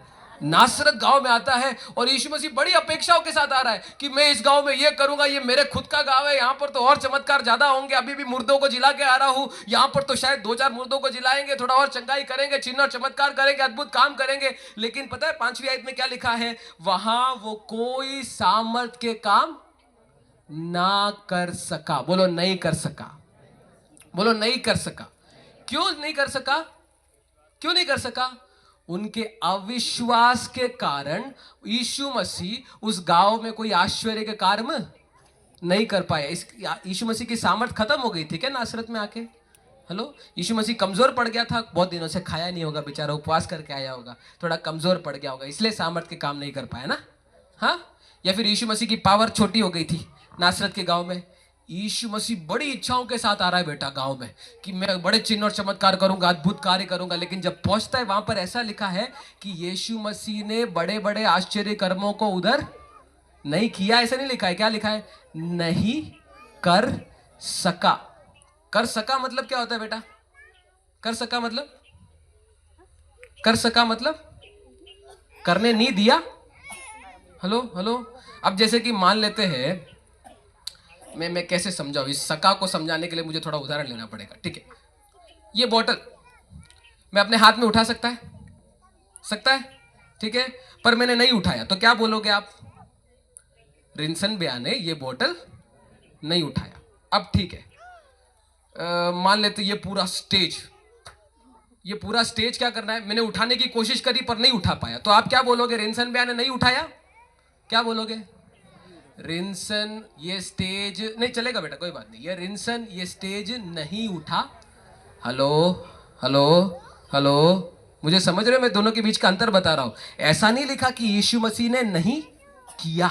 नासरत गांव में आता है। और यीशु मसीह बड़ी अपेक्षाओं के साथ आ रहा है कि मैं इस गांव में ये करूंगा, ये मेरे खुद का गांव है, यहाँ पर तो और चमत्कार ज्यादा होंगे। अभी भी मुर्दों को जिला के आ रहा हूं, यहाँ पर तो शायद 2-4 मुर्दों को जिलाएंगे, थोड़ा और चंगाई करेंगे, चिन्ह और चमत्कार करेंगे, अद्भुत काम करेंगे। लेकिन पता है 5वीं आयत में क्या लिखा है? वहां वो कोई सामर्थ के काम ना कर सका। बोलो नहीं कर सका। बोलो नहीं कर सका। क्यों नहीं कर सका? क्यों नहीं कर सका? उनके अविश्वास के कारण यीशु मसीह उस गांव में कोई आश्चर्य के कार्य नहीं कर पाए। यीशु मसीह की सामर्थ खत्म हो गई थी क्या नासरत में आके? हेलो, यीशु मसीह कमजोर पड़ गया था, बहुत दिनों से खाया नहीं होगा बेचारा, उपवास करके आया होगा, थोड़ा कमजोर पड़ गया होगा, इसलिए सामर्थ के काम नहीं कर पाया ना? हाँ, या फिर यीशु मसीह की पावर छोटी हो गई थी नासरत के गांव में, यीशु मसीह बड़ी इच्छाओं के साथ आ रहा है बेटा गांव में कि मैं बड़े चिन्ह और चमत्कार करूंगा, अद्भुत कार्य करूंगा, लेकिन जब पहुंचता है वहां पर ऐसा लिखा है कि यीशु मसीह ने बड़े बड़े आश्चर्य कर्मों को उधर नहीं किया। ऐसा नहीं लिखा है, क्या लिखा है? नहीं कर सका। कर सका मतलब क्या होता है बेटा? कर सका मतलब, कर सका मतलब करने नहीं दिया। Hello hello. अब जैसे कि मान लेते हैं, मैं कैसे समझाऊं, इस सका को समझाने के लिए मुझे थोड़ा उदाहरण लेना पड़ेगा, ठीक है? ये बोतल मैं अपने हाथ में उठा सकता है, सकता है, ठीक है, पर मैंने नहीं उठाया, तो क्या बोलोगे आप? रिंसन भैया ने ये बोतल नहीं उठाया। अब ठीक है, मान लेते ये पूरा स्टेज, ये पूरा स्टेज क्या करना है, मैंने उठाने की कोशिश करी पर नहीं उठा पाया, तो आप क्या बोलोगे? रिंसन भैया ने नहीं उठाया, क्या बोलोगे? रिंसन ये स्टेज नहीं चलेगा बेटा, कोई बात नहीं, ये रिंसन ये स्टेज नहीं उठा। हेलो हेलो हेलो, मुझे समझ रहे हो? मैं दोनों के बीच का अंतर बता रहा हूं। ऐसा नहीं लिखा कि यीशु मसीह ने नहीं किया,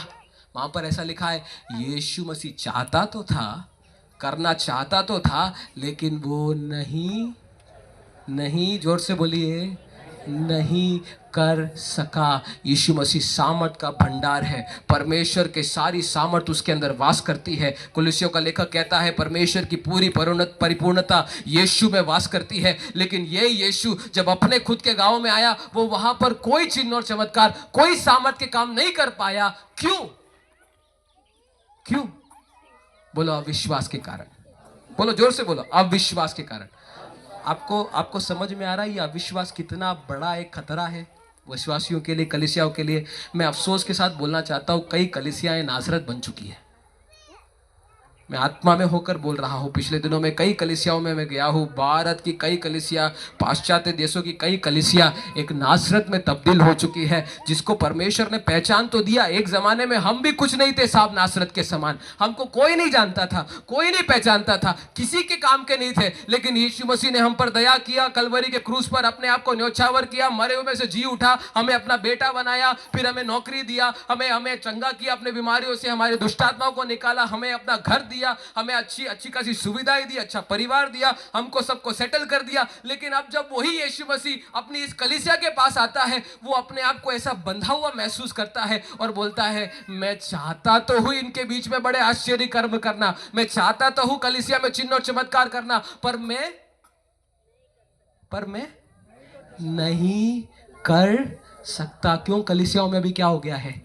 वहां पर ऐसा लिखा है यीशु मसीह चाहता तो था, करना चाहता तो था, लेकिन वो नहीं, जोर से बोलिए, नहीं कर सका। यीशु मसीह सामर्थ का भंडार है, परमेश्वर के सारी सामर्थ उसके अंदर वास करती है। कुलुस्सियों का लेखक कहता है परमेश्वर की पूरी परिपूर्णता यीशु में वास करती है, लेकिन ये यीशु जब अपने खुद के गांव में आया, वो वहां पर कोई चिन्ह और चमत्कार, कोई सामर्थ के काम नहीं कर पाया। क्यों? क्यों? बोलो, अविश्वास के कारण। बोलो, जोर से बोलो, अविश्वास के कारण। आपको समझ में आ रहा है ये अविश्वास कितना बड़ा एक खतरा है विश्वासियों के लिए, कलीसियाओं के लिए? मैं अफसोस के साथ बोलना चाहता हूं, कई कलीसियाएं नासरत बन चुकी है। मैं आत्मा में होकर बोल रहा हूं, पिछले दिनों में कई कलीसियाओं में मैं गया हूं, भारत की कई कलीसिया, पाश्चात्य देशों की कई कलीसिया एक नासरत में तब्दील हो चुकी है, जिसको परमेश्वर ने पहचान तो दिया। एक जमाने में हम भी कुछ नहीं थे साहब नासरत के समान, हमको कोई नहीं जानता था, कोई नहीं पहचानता था, किसी के काम के नहीं थे, लेकिन यीशु मसीह ने हम पर दया किया, कलवरी के क्रूस पर अपने आप को न्योछावर किया, मरे हुए में से जी उठा, हमें अपना बेटा बनाया, फिर हमें नौकरी दिया, हमें चंगा किया, अपने बीमारियों से हमारे दुष्टात्माओं को निकाला, हमें अपना घर दिया, हमें अच्छी खासी सुविधाएं दी, अच्छा परिवार दिया, हमको सबको सेटल कर दिया। लेकिन अब जब वही यीशु मसीह अपनी इस कलीसिया के पास आता है, वो अपने आप को ऐसा बंधा हुआ महसूस करता है और बोलता है, मैं चाहता तो हूं इनके बीच में बड़े आश्चर्य कर्म करना, मैं चाहता तो हूं कलीसिया में चिन्ह और चमत्कार करना, पर मैं नहीं कर सकता। क्यों? कलीसियाओं में भी क्या हो गया है?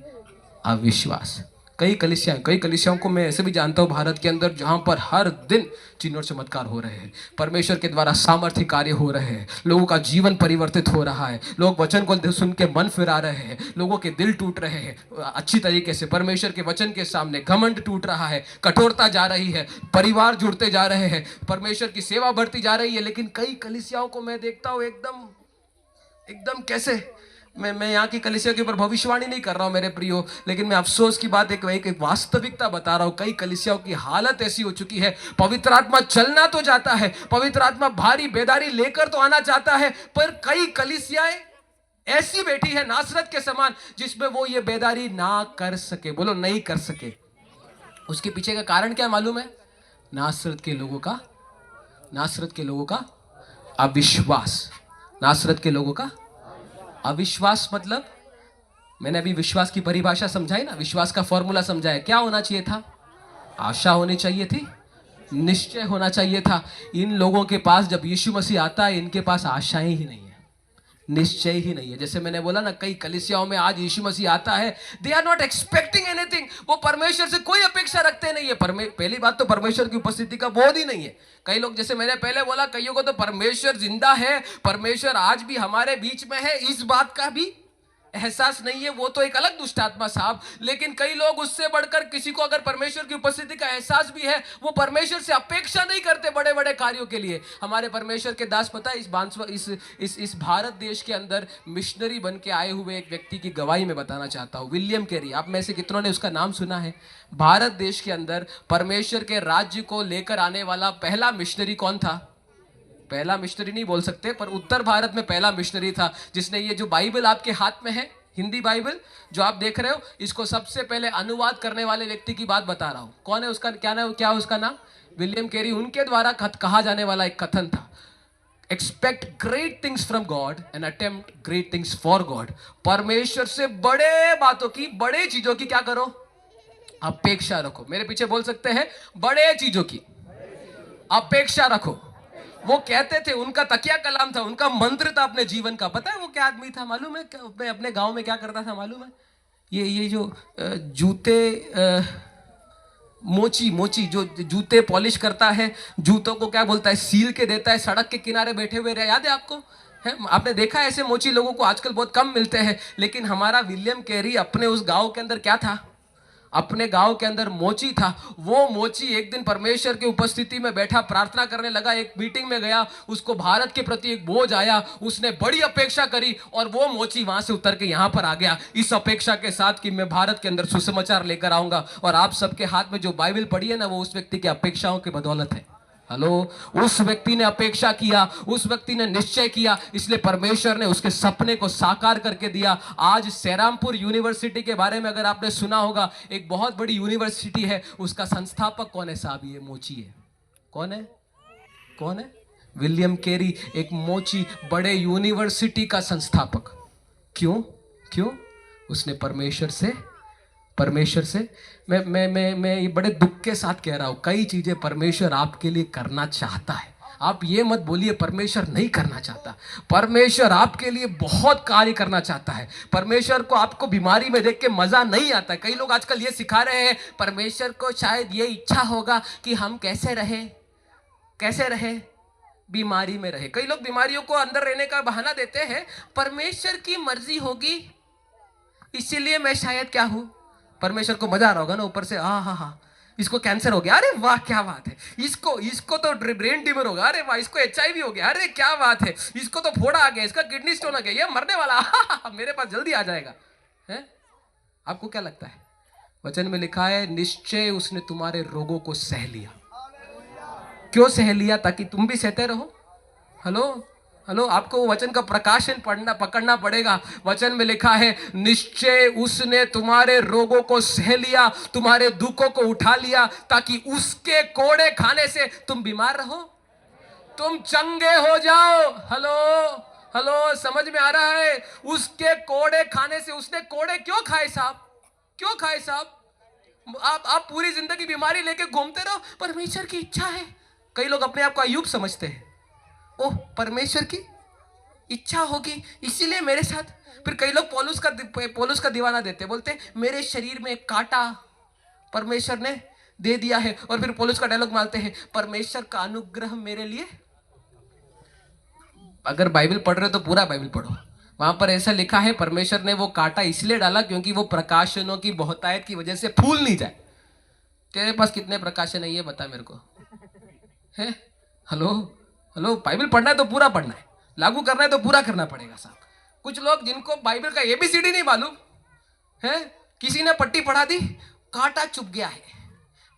अविश्वास। कई कलीसियाओं को मैं ऐसे भी जानता हूं भारत के अंदर, जहां पर हर दिन चिन्ह और चमत्कार हो रहे हैं, परमेश्वर के द्वारा सामर्थ्य कार्य हो रहे हैं, लोगों का जीवन परिवर्तित हो रहा है, लोग वचन को सुन के मन फिरा रहे हैं, लोगों के दिल टूट रहे हैं अच्छी तरीके से, परमेश्वर के वचन के सामने घमंड टूट रहा है, कठोरता जा रही है, परिवार जुड़ते जा रहे हैं, परमेश्वर की सेवा बढ़ती जा रही है। लेकिन कई कलीसियाओं को मैं देखता हूं एकदम कैसे, मैं यहाँ की कलीसिया के ऊपर भविष्यवाणी नहीं कर रहा हूँ मेरे प्रियो, लेकिन मैं अफसोस की बात एक वास्तविकता बता रहा हूँ। कई कलीसियाओं की हालत ऐसी हो चुकी है, पवित्र आत्मा चलना तो जाता है, पवित्र आत्मा भारी बेदारी लेकर तो आना चाहता है, पर कई कलीसियाएं ऐसी बैठी है नासरत के समान, जिसमें वो ये बेदारी ना कर सके। बोलो, नहीं कर सके। उसके पीछे का कारण क्या मालूम है? नासरत के लोगों का अविश्वास। नासरत के लोगों का अविश्वास मतलब, मैंने अभी विश्वास की परिभाषा समझाई ना, विश्वास का फॉर्मूला समझाया। क्या होना चाहिए था? आशा होनी चाहिए थी, निश्चय होना चाहिए था। इन लोगों के पास जब यीशु मसीह आता है, इनके पास आशाएं ही नहीं है, निश्चय ही नहीं है। जैसे मैंने बोला ना, कई कलीसियाओं में आज यीशु मसीह आता है, they are not expecting anything, वो परमेश्वर से कोई अपेक्षा रखते नहीं है। पहली बात तो परमेश्वर की उपस्थिति का बोध ही नहीं है। कई लोग, जैसे मैंने पहले बोला, कईयों को तो परमेश्वर जिंदा है, परमेश्वर आज भी हमारे बीच में है, इस बात का भी एहसास नहीं है। वो तो एक अलग दुष्टात्मा साहब। लेकिन कई लोग उससे बढ़कर, किसी को अगर परमेश्वर की उपस्थिति का एहसास भी है, वो परमेश्वर से अपेक्षा नहीं करते बड़े बड़े कार्यों के लिए। हमारे परमेश्वर के दास, पता है, इस भारत देश के अंदर मिशनरी बन के आए हुए एक व्यक्ति की गवाही मैं बताना चाहता हूँ, विलियम कैरी। आप में से कितनों ने उसका नाम सुना है? भारत देश के अंदर परमेश्वर के राज्य को लेकर आने वाला पहला मिशनरी कौन था? पहला मिशनरी नहीं बोल सकते, पर उत्तर भारत में पहला मिशनरी था, जिसने ये जो बाइबल आपके हाथ में है, हिंदी बाइबल जो आप देख रहे हो, इसको सबसे पहले अनुवाद करने वाले व्यक्ति की बात बता रहा हूं। कौन है उसका, क्या उसका नाम? William Carey. उनके द्वारा कहा जाने वाला एक कथन था, expect great things from God and attempt great things for God. परमेश्वर से बड़े बातों की, बड़े चीजों की क्या करो? अपेक्षा रखो। मेरे पीछे बोल सकते हैं, बड़े चीजों की अपेक्षा रखो। वो कहते थे, उनका तकिया कलाम था, उनका मंत्र था अपने जीवन का। पता है वो क्या आदमी था मालूम है? अपने गांव में क्या करता था मालूम है? ये जो जूते, मोची जो जूते पॉलिश करता है, जूतों को क्या बोलता है, सील के देता है, सड़क के किनारे बैठे हुए रहे, याद है आपको? है, आपने देखा है ऐसे मोची लोगों को? आजकल बहुत कम मिलते हैं। लेकिन हमारा विलियम कैरी अपने उस गांव के अंदर क्या था? अपने गांव के अंदर मोची था। वो मोची एक दिन परमेश्वर की उपस्थिति में बैठा, प्रार्थना करने लगा, एक मीटिंग में गया, उसको भारत के प्रति एक बोझ आया, उसने बड़ी अपेक्षा करी और वो मोची वहां से उतर के यहां पर आ गया, इस अपेक्षा के साथ कि मैं भारत के अंदर सुसमाचार लेकर आऊंगा। और आप सबके हाथ में जो बाइबल पढ़ी है ना, वो उस व्यक्ति की अपेक्षाओं की बदौलत है। हेलो, उस व्यक्ति ने अपेक्षा किया, उस व्यक्ति ने निश्चय किया, इसलिए परमेश्वर ने उसके सपने को साकार करके दिया। आज सेरामपुर यूनिवर्सिटी के बारे में अगर आपने सुना होगा, एक बहुत बड़ी यूनिवर्सिटी है, उसका संस्थापक कौन है साहब? ये मोची है। कौन है? कौन है? विलियम कैरी, एक मोची बड़े यूनिवर्सिटी का संस्थापक। क्यों? क्यों? उसने परमेश्वर से मैं ये बड़े दुख के साथ कह रहा हूं, कई चीजें परमेश्वर आपके लिए करना चाहता है। आप ये मत बोलिए परमेश्वर नहीं करना चाहता। परमेश्वर आपके लिए बहुत कार्य करना चाहता है। परमेश्वर को आपको बीमारी में देख के मजा नहीं आता। कई लोग आजकल ये सिखा रहे हैं, परमेश्वर को शायद ये इच्छा होगा कि हम कैसे रहे, बीमारी में रहे। कई लोग बीमारियों को अंदर रहने का बहाना देते हैं, परमेश्वर की मर्जी होगी इसीलिए मैं शायद क्या हूं। परमेश्वर को मजा आ रहा होगा ना ऊपर से, हा, इसको कैंसर हो गया, अरे वाह क्या बात है, इसको तो ब्रेन ट्यूमर होगा, अरे वाह, इसको HIV हो गया, अरे क्या बात है, इसको तो फोड़ा आ गया, इसका किडनी स्टोन आ गया, ये मरने वाला, मेरे पास जल्दी आ जाएगा। है? आपको क्या लगता है? वचन में लिखा है, निश्चय उसने तुम्हारे रोगों को सह लिया। क्यों सह लिया? ताकि तुम भी सहते रहो। हेलो, आपको वचन का प्रकाशन पकड़ना पड़ेगा। वचन में लिखा है, निश्चय उसने तुम्हारे रोगों को सह लिया, तुम्हारे दुखों को उठा लिया, ताकि उसके कोड़े खाने से तुम बीमार रहो, तुम चंगे हो जाओ। हेलो, समझ में आ रहा है? उसके कोड़े खाने से। उसने कोड़े क्यों खाए साहब? आप पूरी जिंदगी बीमारी लेके घूमते रहो, परमेश्वर की इच्छा है। कई लोग अपने आप को अय्यूब समझते हैं, ओह परमेश्वर की इच्छा होगी इसीलिए मेरे साथ। फिर कई लोग पौलुस का दीवाना देते, बोलते मेरे शरीर में एक कांटा परमेश्वर ने दे दिया है। और फिर पौलुस का डायलॉग मारते हैं, परमेश्वर का अनुग्रह मेरे लिए। अगर बाइबल पढ़ रहे हो तो पूरा बाइबल पढ़ो। वहां पर ऐसा लिखा है, परमेश्वर ने वो कांटा इसलिए डाला क्योंकि वो प्रकाशनों की बहुतायत की वजह से फूल नहीं जाए। तेरे पास कितने प्रकाशन है ये बता मेरे को, है? हेलो, बाइबल पढ़ना है तो पूरा पढ़ना है, लागू करना है तो पूरा करना पड़ेगा साहब। कुछ लोग जिनको बाइबल का ABCD नहीं मालूम है, किसी ने पट्टी पढ़ा दी, कांटा चुभ गया है।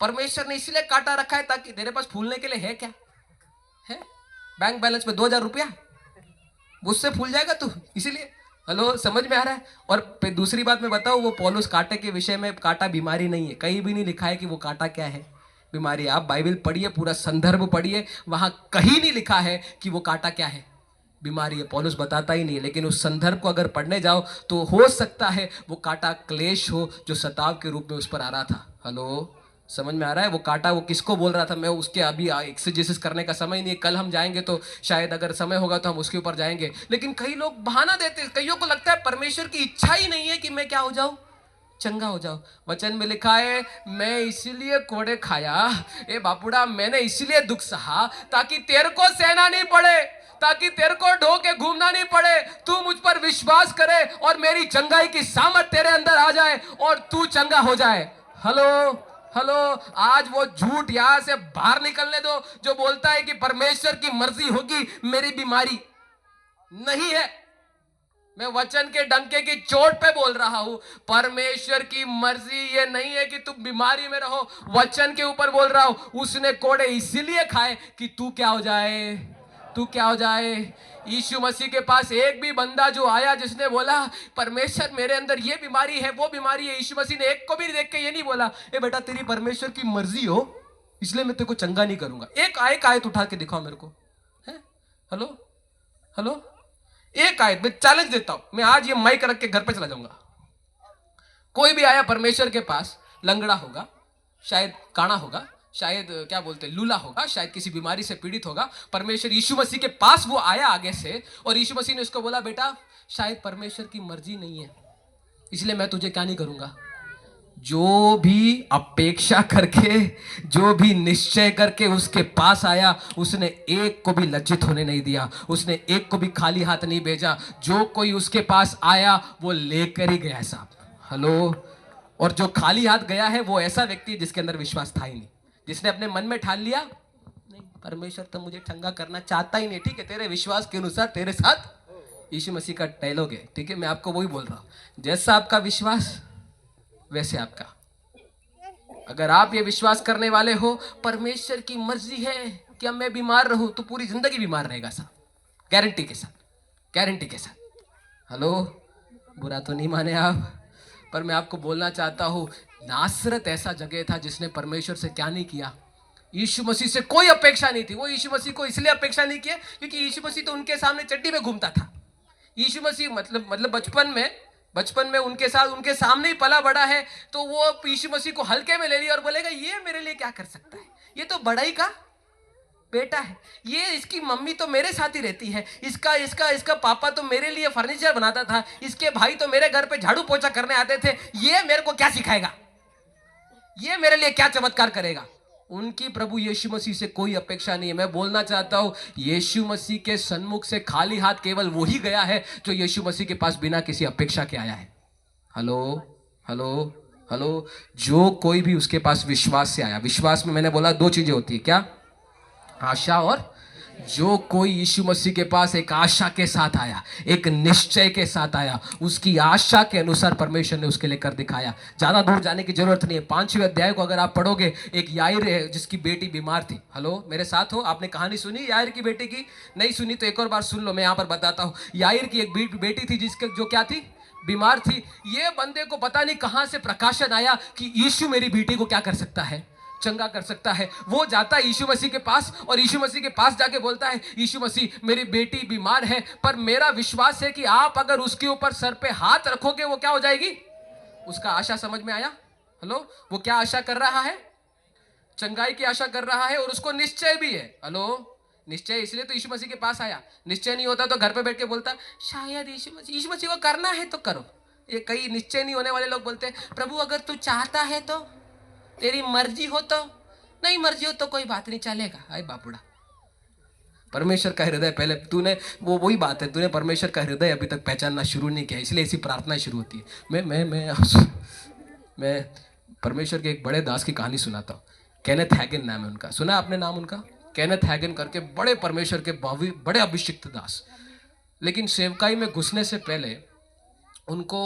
परमेश्वर ने इसलिए कांटा रखा है ताकि तेरे पास फूलने के लिए है क्या? है बैंक बैलेंस में 2000 रुपया, उससे फूल जाएगा तू, इसीलिए। हेलो, समझ में आ रहा है? और दूसरी बात मैं बताऊं, वो पौलुस कांटे के विषय में, कांटा बीमारी नहीं है, कहीं भी नहीं लिखा है कि वो कांटा क्या है, बीमारी। आप बाइबल पढ़िए, पूरा संदर्भ पढ़िए, वहां कहीं नहीं लिखा है कि वो कांटा क्या है, बीमारी है। पौलुस बताता ही नहीं है। लेकिन उस संदर्भ को अगर पढ़ने जाओ तो हो सकता है वो कांटा क्लेश हो जो सताव के रूप में उस पर आ रहा था। हेलो, समझ में आ रहा है? वो कांटा वो किसको बोल रहा था, मैं उसके अभी एक्सेजेसिस करने का समय नहीं है, कल हम जाएंगे तो शायद अगर समय होगा तो हम उसके ऊपर जाएंगे। लेकिन कई लोग बहाना देते हैं, कईयों को लगता है परमेश्वर की इच्छा ही नहीं है कि मैं क्या हो जाऊं, चंगा हो जाओ। वचन में लिखा है, मैं इसीलिए कोड़े खाया, ए बापुड़ा, मैंने इसीलिए दुख सहा ताकि तेरे को सहना नहीं पड़े, ताकि तेरे को ढो के घूमना नहीं पड़े। तू मुझ पर विश्वास करे और मेरी चंगाई की सामर्थ तेरे अंदर आ जाए और तू चंगा हो जाए। हेलो, आज वो झूठ यहां से बाहर निकलने दो जो बोलता है कि परमेश्वर की मर्जी होगी मेरी बीमारी नहीं है। मैं वचन के डंके की चोट पे बोल रहा हूं, परमेश्वर की मर्जी ये नहीं है कि तुम बीमारी में रहो। वचन के ऊपर बोल रहा हूं, उसने कोड़े इसीलिए खाए कि तू क्या हो जाए, तू क्या हो जाए। यीशु मसीह के पास एक भी बंदा जो आया जिसने बोला परमेश्वर मेरे अंदर ये बीमारी है वो बीमारी है, यीशु मसीह ने एक को भी देख के ये नहीं बोला ए बेटा तेरी परमेश्वर की मर्जी हो इसलिए मैं तेरे को चंगा नहीं करूंगा। एक आयत उठा के दिखाओ मेरे को, है? हेलो हेलो, एक आयत मैं चैलेंज देता हूं, मैं आज ये माइक रख के घर पे चला जाऊंगा। कोई भी आया परमेश्वर के पास, लंगड़ा होगा, शायद काना होगा, शायद क्या बोलते लूला होगा, शायद किसी बीमारी से पीड़ित होगा, परमेश्वर यीशु मसीह के पास वो आया आगे से और यीशु मसीह ने उसको बोला बेटा शायद परमेश्वर की मर्जी नहीं है इसलिए मैं तुझे क्या नहीं करूंगा। जो भी अपेक्षा करके, जो भी निश्चय करके उसके पास आया उसने एक को भी लज्जित होने नहीं दिया, उसने एक को भी खाली हाथ नहीं भेजा। जो कोई उसके पास आया वो लेकर ही गया साहब। हेलो, और जो खाली हाथ गया है वो ऐसा व्यक्ति है जिसके अंदर विश्वास था ही नहीं, जिसने अपने मन में ठान लिया नहीं परमेश्वर तो मुझे चंगा करना चाहता ही नहीं। ठीक है, तेरे विश्वास के अनुसार तेरे साथ यीशु मसीह का डायलॉग है। ठीक है, मैं आपको वही बोल रहा हूं, जैसा आपका विश्वास वैसे आपका। अगर आप ये विश्वास करने वाले हो परमेश्वर की मर्जी है कि अब मैं बीमार रहूं तो पूरी जिंदगी बीमार रहेगा साहब, गारंटी के साथ, गारंटी के साथ। हेलो, बुरा तो नहीं माने आप, पर मैं आपको बोलना चाहता हूं नासरत ऐसा जगह था जिसने परमेश्वर से क्या नहीं किया, यीशु मसीह से कोई अपेक्षा नहीं थी। वो यीशु मसीह को इसलिए अपेक्षा नहीं किया क्योंकि यीशु मसीह तो उनके सामने चड्डी में घूमता था। यीशु मसीह मतलब बचपन में उनके साथ उनके सामने ही पला बड़ा है, तो वो यीशु मसीह को हल्के में ले लिया और बोलेगा ये मेरे लिए क्या कर सकता है, ये तो बड़ाई का बेटा है, ये इसकी मम्मी तो मेरे साथ ही रहती है, इसका पापा तो मेरे लिए फर्नीचर बनाता था, इसके भाई तो मेरे घर पे झाड़ू पोछा करने आते थे, ये मेरे को क्या सिखाएगा, ये मेरे लिए क्या चमत्कार करेगा। उनकी प्रभु यीशु मसीह से कोई अपेक्षा नहीं है। मैं बोलना चाहता हूं यीशु मसीह के सन्मुख से खाली हाथ केवल वही गया है जो यीशु मसीह के पास बिना किसी अपेक्षा के आया है। हेलो हेलो हेलो, जो कोई भी उसके पास विश्वास से आया, विश्वास में मैंने बोला दो चीजें होती है, क्या, आशा और, जो कोई यीशु मसीह के पास एक आशा के साथ आया, एक निश्चय के साथ आया, उसकी आशा के अनुसार परमेश्वर ने उसके लिए कर दिखाया। ज्यादा दूर जाने की जरूरत नहीं है, 5वें अध्याय को अगर आप पढ़ोगे, एक याईर है जिसकी बेटी बीमार थी। हेलो, मेरे साथ हो, आपने कहानी सुनी याईर की बेटी की? नहीं सुनी तो एक और बार सुन लो, मैं यहां पर बताता हूं। याईर की एक बेटी थी जिसके जो क्या थी, बीमार थी। ये बंदे को पता नहीं कहां से प्रकाशन आया कि यीशु मेरी बेटी को क्या कर सकता है, चंगा कर सकता है। वो जाता है यीशु मसीह के पास और यीशु मसीह के पास जाके बोलता है यीशु मसीह मेरी बेटी बीमार है, पर मेरा विश्वास है कि आप अगर उसके ऊपर सर पे हाथ रखोगे वो क्या हो जाएगी। उसका आशा समझ में आया? हेलो, वो क्या आशा कर रहा है, चंगाई की आशा कर रहा है और उसको निश्चय भी है। हेलो, निश्चय इसलिए तो यीशु मसीह के पास आया। निश्चय नहीं होता तो घर पे बैठ के बोलता शायद यीशु मसीह को करना है तो करो। ये कई निश्चय नहीं होने वाले लोग बोलते हैं प्रभु अगर तू चाहता है तो, तेरी मर्जी हो तो, नहीं मर्जी हो तो कोई बात नहीं चलेगा। आए बापुड़ा, परमेश्वर का हृदय पहले तूने, वो वही बात है, तूने परमेश्वर का हृदय अभी तक पहचानना शुरू नहीं किया, इसलिए ऐसी प्रार्थना शुरू होती है। मैं परमेश्वर के एक बड़े दास की कहानी सुनाता हूँ। केनेथ हैगन नाम है उनका, सुना आपने नाम उनका? केनेथ हैगन करके बड़े परमेश्वर के बड़े अभिषिक्त दास। लेकिन सेवकाई में घुसने से पहले उनको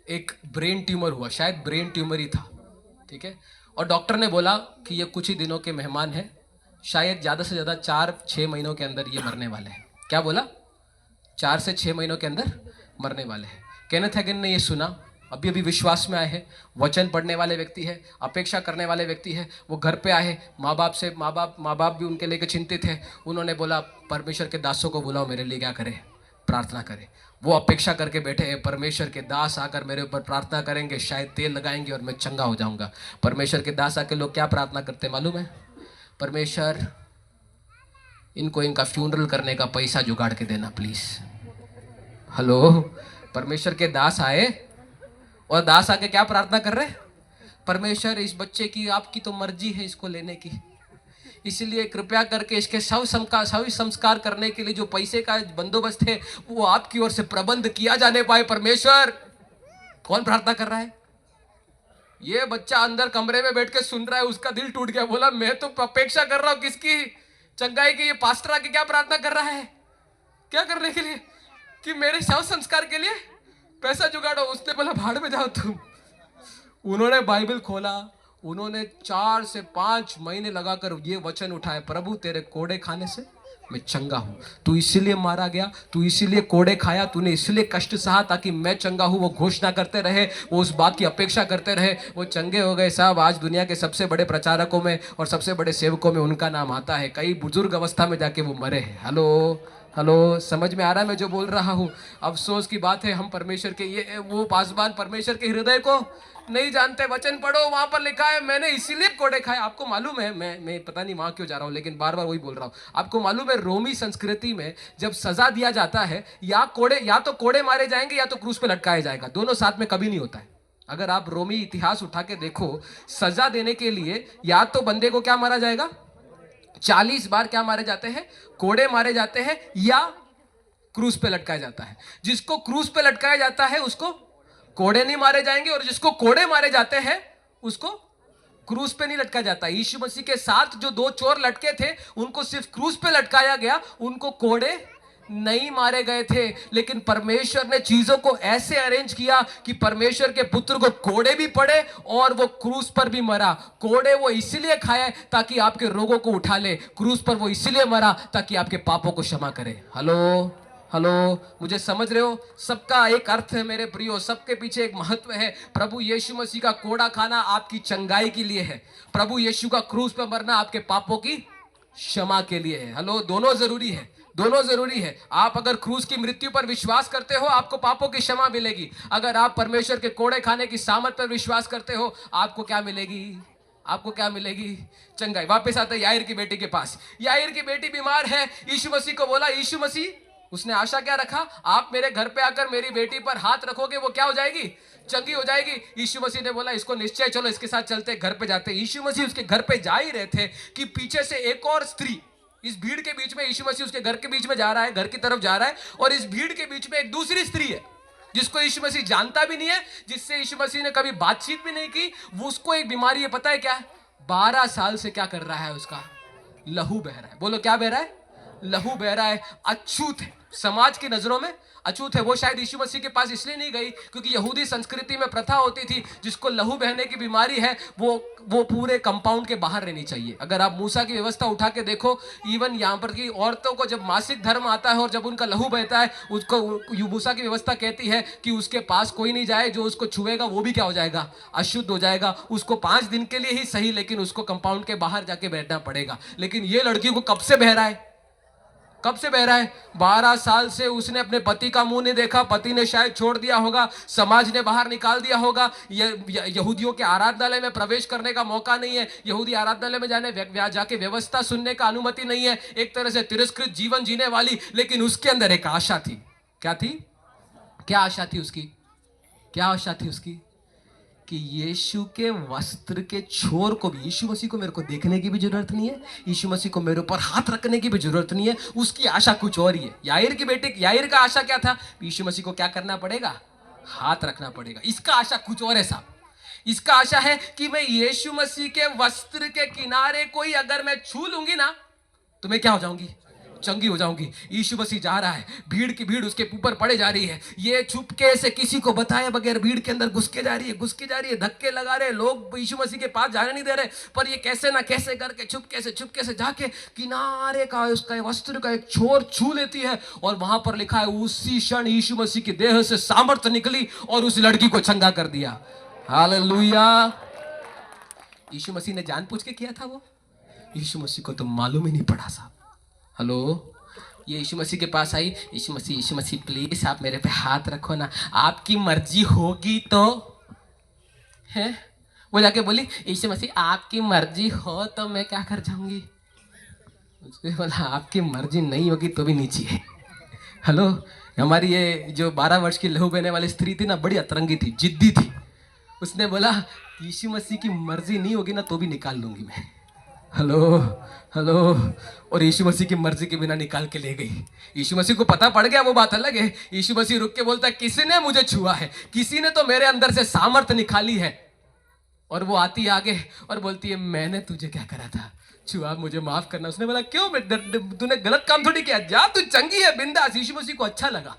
एक ब्रेन ट्यूमर हुआ, शायद ब्रेन ट्यूमर ही था, ठीक है। और डॉक्टर ने बोला कि ये कुछ ही दिनों के मेहमान हैं, शायद ज़्यादा से ज़्यादा 4-6 महीनों के अंदर ये मरने वाले हैं। क्या बोला? 4 से 6 महीनों के अंदर मरने वाले हैं। केनेथ हैगन ने ये सुना, अभी अभी विश्वास में आए हैं, वचन पढ़ने वाले व्यक्ति है, अपेक्षा करने वाले व्यक्ति है। वो घर पे आए, माँ बाप भी उनके लेकर चिंतित है। उन्होंने बोला परमेश्वर के दासों को बुलाओ, मेरे लिए क्या करें, प्रार्थना करें। वो अपेक्षा करके बैठे हैं परमेश्वर के दास आकर मेरे ऊपर प्रार्थना करेंगे, शायद तेल लगाएंगे और मैं चंगा हो जाऊंगा। परमेश्वर के दास आके लोग क्या प्रार्थना करते मालूम है? परमेश्वर इनको इनका फ्यूनरल करने का पैसा जुगाड़ के देना प्लीज। हेलो, परमेश्वर के दास आए और दास आके क्या प्रार्थना कर रहे? परमेश्वर इस बच्चे की आपकी तो मर्जी है इसको लेने की, इसलिए कृपया करके इसके शव संस्कार करने के लिए जो पैसे का बंदोबस्त है वो आपकी ओर से प्रबंध किया जाने पाए। परमेश्वर, कौन प्रार्थना कर रहा है? ये बच्चा अंदर कमरे में बैठ के सुन रहा है, उसका दिल टूट गया। बोला मैं तो अपेक्षा कर रहा हूं किसकी, चंगाई की। ये पास्टर आके क्या प्रार्थना कर रहा है, क्या करने के लिए? कि मेरे शव संस्कार के लिए पैसा जुगाड़ो। उसने बोला भाड़ में जाओ तुम। उन्होंने बाइबल खोला, उन्होंने 4 से 5 महीने लगाकर ये वचन उठाए, प्रभु तेरे कोड़े खाने से मैं चंगा हूं। तू इसीलिए मारा गया, तू इसीलिए कोड़े खाया, तूने इसलिए कष्ट सहा ताकि मैं चंगा हूं। वो घोषणा करते रहे, वो उस बात की अपेक्षा करते रहे, वो चंगे हो गए साहब। आज दुनिया के सबसे बड़े प्रचारकों में और सबसे बड़े सेवकों में उनका नाम आता है। कई बुजुर्ग अवस्था में जाके वो मरे हैं। हेलो हेलो, समझ में आ रहा है मैं जो बोल रहा हूँ? अफसोस की बात है, हम परमेश्वर के ये वो पासवान परमेश्वर के हृदय को नहीं जानते। वचन पढ़ो, वहां पर लिखा है मैंने इसीलिए कोड़े खाए। आपको मालूम है, मैं पता नहीं वहां क्यों जा रहा हूं, लेकिन बार बार वही बोल रहा हूं। आपको मालूम है रोमी संस्कृति में जब सजा दिया जाता है, या तो कोड़े मारे जाएंगे या तो क्रूस पे लटकाया जाएगा। दोनों साथ में कभी नहीं होता है। अगर आप रोमी इतिहास उठा के देखो, सजा देने के लिए या तो बंदे को क्या मारा जाएगा, 40 बार क्या मारे जाते हैं, कोड़े मारे जाते हैं, या क्रूस पे लटकाया जाता है। जिसको क्रूस पे लटकाया जाता है उसको कोड़े नहीं मारे जाएंगे, और जिसको कोड़े मारे जाते हैं उसको क्रूस पे नहीं लटकाया जाता। यीशु मसीह के साथ जो 2 चोर लटके थे उनको सिर्फ क्रूस पे लटकाया गया, उनको कोड़े नहीं मारे गए थे। लेकिन परमेश्वर ने चीजों को ऐसे अरेंज किया कि परमेश्वर के पुत्र को कोड़े भी पड़े और वो क्रूस पर भी मरा। कोड़े वो इसलिए खाए ताकि आपके रोगों को उठा ले, क्रूस पर वो इसलिए मरा ताकि आपके पापों को क्षमा करे। हेलो हेलो, मुझे समझ रहे हो? सबका एक अर्थ है मेरे प्रियो, सबके पीछे एक महत्व है। प्रभु यीशु मसीह का कोड़ा खाना आपकी चंगाई के लिए है, प्रभु यीशु का क्रूस पर मरना आपके पापों की क्षमा के लिए है। हेलो, दोनों जरूरी है, दोनों जरूरी है। आप अगर क्रूस की मृत्यु पर विश्वास करते हो, आपको पापों की क्षमा मिलेगी। अगर आप परमेश्वर के कोड़े खाने की सामर्थ पर विश्वास करते हो, आपको क्या मिलेगी? आपको क्या मिलेगी? चंगाई। वापस आते याईर की बेटी के पास। याईर की बेटी बीमार है, यीशु मसीह को बोला, यीशु मसीह उसने आशा क्या रखा, आप मेरे घर पे आकर मेरी बेटी पर हाथ रखोगे, वो क्या हो जाएगी? चंगी हो जाएगी। यीशु मसीह ने बोला इसको निश्चय, चलो इसके साथ चलते, घर पे जाते। यीशु मसीह उसके घर पे जा ही रहे थे कि पीछे से एक और स्त्री, इस भीड़ के बीच में, यीशु मसीह उसके घर के बीच में जा रहा है, घर की तरफ जा रहा है, और इस भीड़ के बीच में एक दूसरी स्त्री है जिसको यीशु मसीह जानता भी नहीं है, जिससे यीशु मसीह ने कभी बातचीत भी नहीं की। वो उसको एक बीमारी है, पता है क्या? 12 साल से क्या कर रहा है? उसका लहू बह रहा है। बोलो क्या बह रहा है? लहू बह रहा है। अछूत है, समाज की नजरों में अछूत है। वो शायद यीशु मसीह के पास इसलिए नहीं गई क्योंकि यहूदी संस्कृति में प्रथा होती थी, जिसको लहू बहने की बीमारी है वो पूरे कंपाउंड के बाहर रहनी चाहिए। अगर आप मूसा की व्यवस्था उठा के देखो, इवन यहाँ पर की औरतों को जब मासिक धर्म आता है और जब उनका लहू बहता है, उसको मूसा की व्यवस्था कहती है कि उसके पास कोई नहीं जाए, जो उसको छुएगा वो भी क्या हो जाएगा? अशुद्ध हो जाएगा। उसको 5 दिन के लिए ही सही, लेकिन उसको कंपाउंड के बाहर जाके बैठना पड़ेगा। लेकिन ये लड़की को कब से बह रहा है? कब से बह रहा है? 12 साल से उसने अपने पति का मुंह नहीं देखा। पति ने शायद छोड़ दिया होगा, समाज ने बाहर निकाल दिया होगा। यहूदियों के आराधनालय में प्रवेश करने का मौका नहीं है, यहूदी आराधनालय में जाके व्यवस्था सुनने का अनुमति नहीं है। एक तरह से तिरस्कृत जीवन जीने वाली, लेकिन उसके अंदर एक आशा थी। क्या थी? क्या आशा थी उसकी? क्या आशा थी उसकी? कि यीशु के वस्त्र के छोर को भी, यीशु मसीह को मेरे को देखने की भी जरूरत नहीं है, यीशु मसीह को मेरे ऊपर हाथ रखने की भी जरूरत नहीं है। उसकी आशा कुछ और ही है। याईर की बेटे, याईर का आशा क्या था? यीशु मसीह को क्या करना पड़ेगा? हाथ रखना पड़ेगा। इसका आशा कुछ और है साहब। इसका आशा है कि मैं यीशु मसीह के वस्त्र के किनारे को ही अगर मैं छू लूंगी ना, तो मैं क्या हो जाऊंगी? चंगी हो जाऊंगी। यीशु मसीह जा रहा है, भीड़ की भीड़ उसके ऊपर पड़े जा रही है। ये चुपके से किसी को बताए बगैर भीड़ के अंदर घुस के जा रही है, घुस के जा रही है, धक्के लगा रहे लोग, यीशु मसीह के पास जाने नहीं दे रहे। पर ये कैसे ना कैसे करके चुपके से जाके किनारे का उसका वस्त्र का एक छोर छू लेती है, और वहां पर लिखा है उसी क्षण यीशु मसीह की देह से सामर्थ्य निकली और उस लड़की को चंगा कर दिया। हालेलुया। यीशु मसीह ने जानबूझ के किया था वो? यीशु मसीह को तो मालूम ही नहीं पड़ा साहब। हेलो, ये यीशु मसीह के पास आई, यीशु मसीह प्लीज आप मेरे पे हाथ रखो ना, आपकी मर्जी होगी तो है। वो जाके बोली यीशु मसीह आपकी मर्जी हो तो मैं क्या कर जाऊंगी? उसने बोला आपकी मर्जी नहीं होगी तो भी नीचे है। हेलो, हमारी ये जो 12 वर्ष की लहू बहने वाली स्त्री थी ना, बड़ी अतरंगी थी, जिद्दी थी। उसने बोला यीशु मसीह की मर्जी नहीं होगी ना तो भी निकाल लूंगी मैं। हेलो हेलो, और यीशु मसीह की मर्जी के बिना निकाल के ले गई। यीशु मसीह को पता पड़ गया, वो बात अलग है। यीशु मसीह रुक के बोलता है किसी ने मुझे छुआ है, किसी ने तो मेरे अंदर से सामर्थ्य निकाली है। और वो आती है आगे और बोलती है मैंने तुझे क्या करा था, छुआ, मुझे माफ करना। उसने बोला क्यों, तूने गलत काम थोड़ी किया, जा तू चंगी है, बिंदास। यीशु मसीह को अच्छा लगा,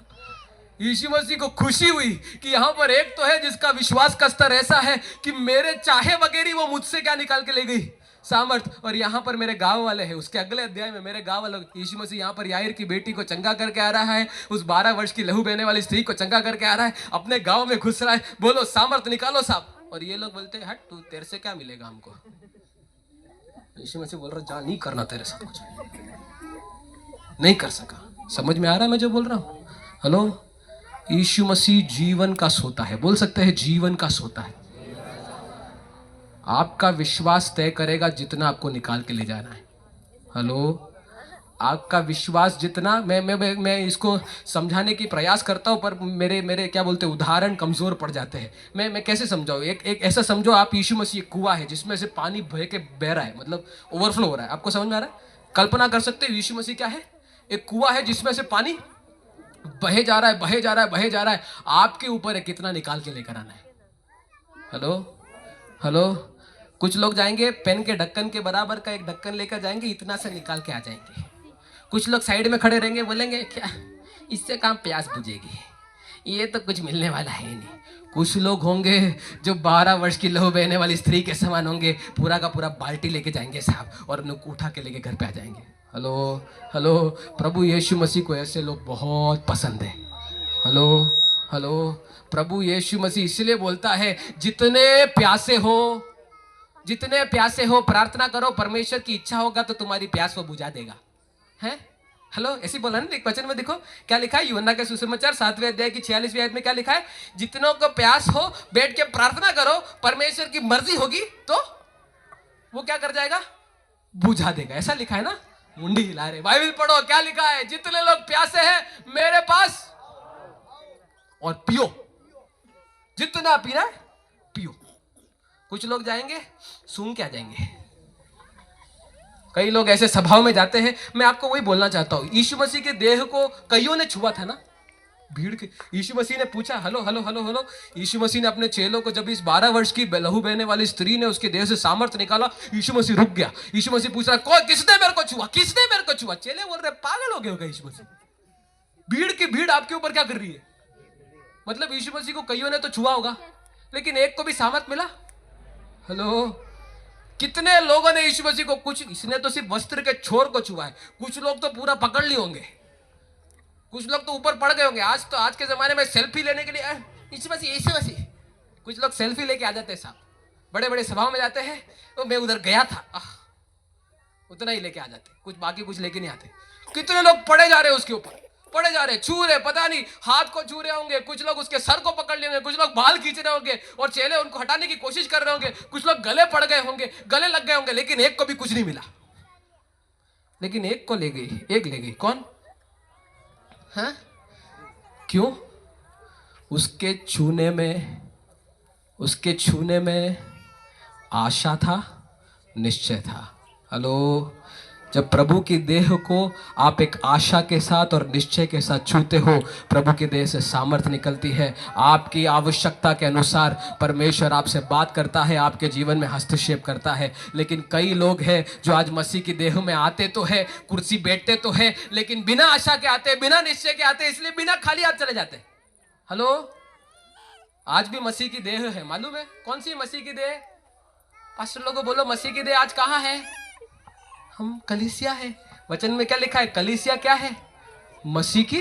यीशु मसीह को खुशी हुई कि यहाँ पर एक तो है जिसका विश्वास का स्तर ऐसा है कि मेरे चाहे वगैरह वो मुझसे क्या निकाल के ले गई, सामर्थ। और यहाँ पर मेरे गांव वाले हैं, उसके अगले अध्याय में मेरे गांव वाले यीशु मसीह यहाँ पर याईर की बेटी को चंगा करके आ रहा है, उस 12 वर्ष की लहू बहने वाली स्त्री को चंगा करके आ रहा है, अपने गांव में घुस रहा है। बोलो सामर्थ निकालो साहब। और ये लोग बोलते हैं हट तू, तेरे से क्या मिलेगा हमको। यीशु मसीह बोल रहा जा, नहीं करना तेरे साथ कुछ, नहीं कर सका। समझ में आ रहा है मैं जो बोल रहा हूँ? हेलो, यीशु मसीह जीवन का सोता है। बोल सकते हैं जीवन का सोता है। आपका विश्वास तय करेगा जितना आपको निकाल के ले जाना है। हेलो, आपका विश्वास जितना, मैं इसको समझाने की प्रयास करता हूँ, पर मेरे क्या बोलते हैं उदाहरण कमजोर पड़ जाते हैं। मैं कैसे समझाऊँ? एक ऐसा समझो आप यीशु मसीह कुआं है जिसमें से पानी बह रहा है, मतलब ओवरफ्लो हो रहा है। आपको समझ में आ रहा है? कल्पना कर सकते हो यीशु मसीह क्या है? एक कुआं है जिसमें से पानी बहे जा रहा है, बहे जा रहा है, बहे जा रहा है। आपके ऊपर है कितना निकाल के लेकर आना है। हेलो हेलो, कुछ लोग जाएंगे पेन के ढक्कन के बराबर का एक ढक्कन लेकर जाएंगे, इतना से निकाल के आ जाएंगे। कुछ लोग साइड में खड़े रहेंगे, बोलेंगे क्या इससे काम प्यास बुझेगी, ये तो कुछ मिलने वाला है ही नहीं। कुछ लोग होंगे जो 12 वर्ष की लहू बहने वाली स्त्री के समान होंगे, पूरा का पूरा बाल्टी लेके जाएंगे साहब, और उनको उठा के लेके घर पे आ जाएंगे। हेलो हेलो, प्रभु यीशु मसीह को ऐसे लोग बहुत पसंद है। हेलो हेलो, प्रभु यीशु मसीह इसलिए बोलता है जितने प्यासे हो प्रार्थना करो, परमेश्वर की इच्छा होगा तो तुम्हारी प्यास वो बुझा देगा। है हेलो, ऐसी बोला ना एक वचन में, देखो क्या लिखा है यूहन्ना के सुसमाचार 7वें अध्याय की 46वीं आयत में क्या लिखा है? जितनों को प्यास हो बैठ के प्रार्थना करो, परमेश्वर की मर्जी होगी तो वो क्या कर जाएगा? बुझा देगा। ऐसा लिखा है ना? मुंडी हिला रहे, बाइबल पढ़ो क्या लिखा है? जितने लोग प्यासे हैं मेरे पास और पियो, जितना पीना है पियो। कुछ लोग जाएंगे सूंघ के आ जाएंगे। कई लोग ऐसे सभाओं में जाते हैं। मैं आपको वही बोलना चाहता हूं, यीशु मसीह के देह को कईयों ने छुआ था ना, भीड़ के। यीशु मसीह ने पूछा हेलो हेलो हेलो हेलो, यीशु मसीह ने अपने चेलों को, जब इस 12 वर्ष की लहू बहने वाली स्त्री ने उसके देह से सामर्थ निकाला, यीशु मसीह रुक गया। यीशु मसीह पूछ रहा कौन, किसने मेरे को छुआ, किसने मेरे को छुआ? चेले बोल रहे पागल हो गए होगा यीशु मसीह, भीड़ की भीड़ आपके ऊपर क्या कर रही है? मतलब यीशु मसीह को कईयों ने तो छुआ होगा, लेकिन एक को भी सामर्थ मिला? हेलो, कितने लोगों ने यीशु मसीह को, कुछ इसने तो सिर्फ वस्त्र के छोर को छुआ है, कुछ लोग तो पूरा पकड़ लिए होंगे, कुछ लोग तो ऊपर पड़ गए होंगे। आज के जमाने में सेल्फी लेने के लिए यीशु मसीह, कुछ लोग सेल्फी लेके आ जाते हैं साहब, बड़े बड़े सभाओं में जाते हैं, तो मैं उधर गया था उतना ही लेके आ जाते, कुछ बाकी कुछ लेके नहीं आते। कितने लोग पड़े जा रहे हैं उसके ऊपर, पड़े जा रहे, छू रहे, पता नहीं हाथ को छू रहे होंगे, कुछ लोग उसके सर को पकड़ लिए होंगे, कुछ लोग बाल खींच रहे होंगे और चेले उनको हटाने की कोशिश कर रहे होंगे, कुछ लोग गले पड़ गए होंगे, गले लग गए होंगे, लेकिन एक को भी कुछ नहीं मिला। लेकिन एक को ले गई, एक ले गई। कौन? हाँ? क्यों? उसके छूने में आशा था, निश्चय था। हेलो, जब प्रभु की देह को आप एक आशा के साथ और निश्चय के साथ छूते हो, प्रभु की देह से सामर्थ निकलती है। आपकी आवश्यकता के अनुसार परमेश्वर आपसे बात करता है, आपके जीवन में हस्तक्षेप करता है। लेकिन कई लोग हैं जो आज मसीह की देह में आते तो है, कुर्सी बैठते तो है, लेकिन बिना आशा के आते, बिना निश्चय के आते, इसलिए बिना खाली हाथ चले जाते। हेलो, आज भी मसीह की देह है, मालूम है कौन सी मसीह की देह? पास्टर लोगों बोलो मसीह की देह आज कहाँ है? हम कलीसिया है। वचन में क्या लिखा है? कलीसिया क्या है? मसीह की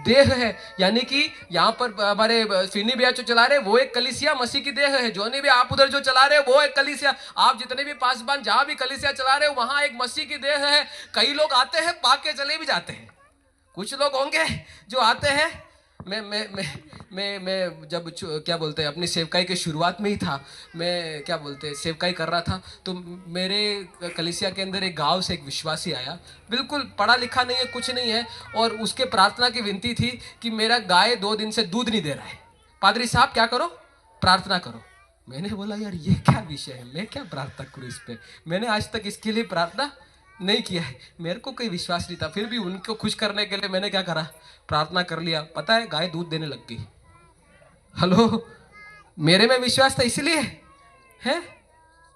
देह है। यानी कि यहाँ पर हमारे फिनी भैया जो चला रहे वो एक कलीसिया मसीह की देह है। जोनी भी आप उधर जो चला रहे वो एक कलीसिया, आप जितने भी पासबान जहाँ भी कलीसिया चला रहे हो वहाँ एक मसीह की देह है। कई लोग आते हैं पाक के चले भी जाते हैं। कुछ लोग होंगे जो आते हैं, मैं जब क्या बोलते हैं अपनी सेवकाई के शुरुआत में ही था, मैं क्या बोलते हैं सेवकाई कर रहा था, तो मेरे कलीसिया के अंदर एक गांव से एक विश्वासी आया, बिल्कुल पढ़ा लिखा नहीं है, कुछ नहीं है, और उसके प्रार्थना की विनती थी कि मेरा गाय 2 दिन से दूध नहीं दे रहा है, पादरी साहब क्या करो, प्रार्थना करो। मैंने बोला यार ये क्या विषय है, मैं क्या प्रार्थना करूँ इस पर, मैंने आज तक इसके लिए प्रार्थना नहीं किया है, मेरे को कोई विश्वास नहीं था। फिर भी उनको खुश करने के लिए मैंने क्या करा, प्रार्थना कर लिया। पता है गाय दूध देने लग गई। हेलो, मेरे में विश्वास था इसलिए है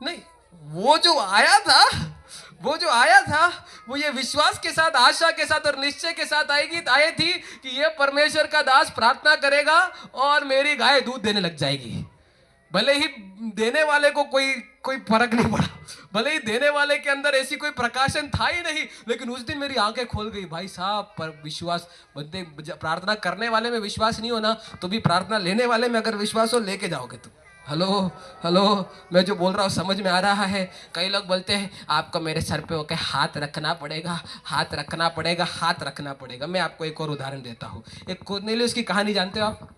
नहीं, वो जो आया था वो ये विश्वास के साथ, आशा के साथ और निश्चय के साथ आई थी कि ये परमेश्वर का दास प्रार्थना करेगा और मेरी गाय दूध देने लग जाएगी। भले ही देने वाले को कोई कोई फर्क नहीं पड़ा, भले ही देने वाले के अंदर ऐसी कोई प्रकाशन था ही नहीं, लेकिन उस दिन मेरी आंखें खोल गई। भाई साहब, पर विश्वास बंदे, प्रार्थना करने वाले में विश्वास नहीं होना तो भी प्रार्थना लेने वाले में अगर विश्वास हो, लेके जाओगे तुम। हेलो हेलो, मैं जो बोल रहा हूँ समझ में आ रहा है? कई लोग बोलते हैं आपको मेरे सर पे होकर हाथ रखना पड़ेगा, हाथ रखना पड़ेगा, हाथ रखना पड़ेगा। मैं आपको एक और उदाहरण देता हूँ। एक कुरनेलियुस की कहानी जानते हो आप?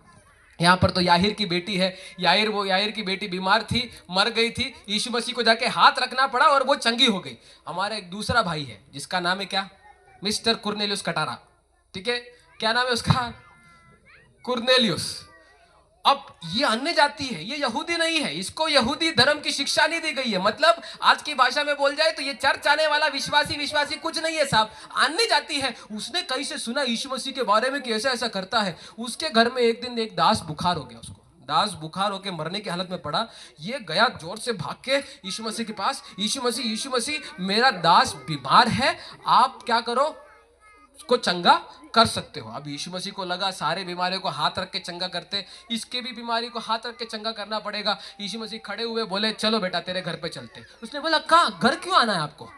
यहाँ पर तो याहिर की बेटी है। याहिर की बेटी बीमार थी, मर गई थी। यीशु मसीह को जाके हाथ रखना पड़ा और वो चंगी हो गई। हमारा एक दूसरा भाई है जिसका नाम है क्या? मिस्टर कुरनेलियुस कटारा। ठीक है, क्या नाम है उसका? कुरनेलियुस। अब ये अन्य जाति है, ये यहूदी नहीं है, इसको यहूदी धर्म की शिक्षा नहीं दी गई है। मतलब आज की भाषा में बोल जाए तो ये चर्च आने वाला विश्वासी कुछ नहीं है साहब, अन्य जाति है। उसने कहीं से सुना यीशु मसीह के बारे में कि ऐसा ऐसा करता है। उसके घर में एक दिन एक दास बुखार हो गया, उसको दास बुखार होकर मरने की हालत में पड़ा। ये गया जोर से भाग के यीशु मसीह के पास, यीशु मसीह मेरा दास बीमार है, आप क्या करो, को चंगा कर सकते हो। अब यीशु मसीह को लगा सारे बीमारियों को हाथ रख के चंगा करते, इसके भी बीमारी को हाथ रख के चंगा करना पड़ेगा। यीशु मसीह खड़े हुए बोले चलो बेटा तेरे घर पे चलते। उसने बोला कहाँ, घर क्यों आना है आपको?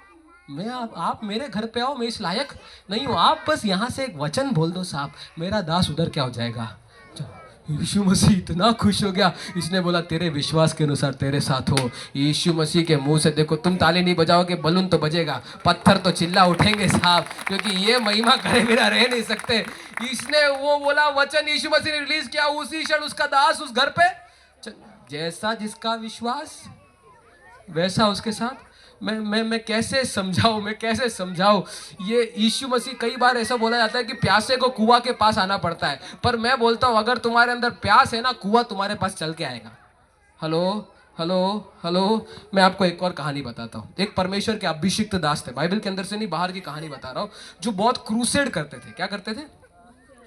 मैं आप मेरे घर पे आओ, मैं इस लायक नहीं हूँ, आप बस यहाँ से एक वचन बोल दो साहब, मेरा दास उधर क्या हो जाएगा। यीशु मसीह इतना खुश हो गया, इसने बोला तेरे विश्वास के अनुसार तेरे साथ हो। यीशु मसीह के मुंह से देखो, तुम ताली नहीं बजाओगे, बलून तो बजेगा, पत्थर तो चिल्ला उठेंगे साहब, क्योंकि ये महिमा करे बिना रह नहीं सकते। इसने वो बोला वचन, यीशु मसीह ने रिलीज किया, उसी क्षण उसका दास उस घर पे, जैसा जिसका विश्वास वैसा उसके साथ। मैं कैसे समझाऊं ये यीशु मसीह। कई बार ऐसा बोला जाता है कि प्यासे को कुआं के पास आना पड़ता है, पर मैं बोलता हूं अगर तुम्हारे अंदर प्यास है ना, कुआं तुम्हारे पास चल के आएगा। हेलो हेलो हेलो, मैं आपको एक और कहानी बताता हूँ। एक परमेश्वर के अभिषिक्त दास थे, बाइबल के अंदर से नहीं, बाहर की कहानी बता रहा हूँ, जो बहुत क्रूसेड करते थे। क्या करते थे?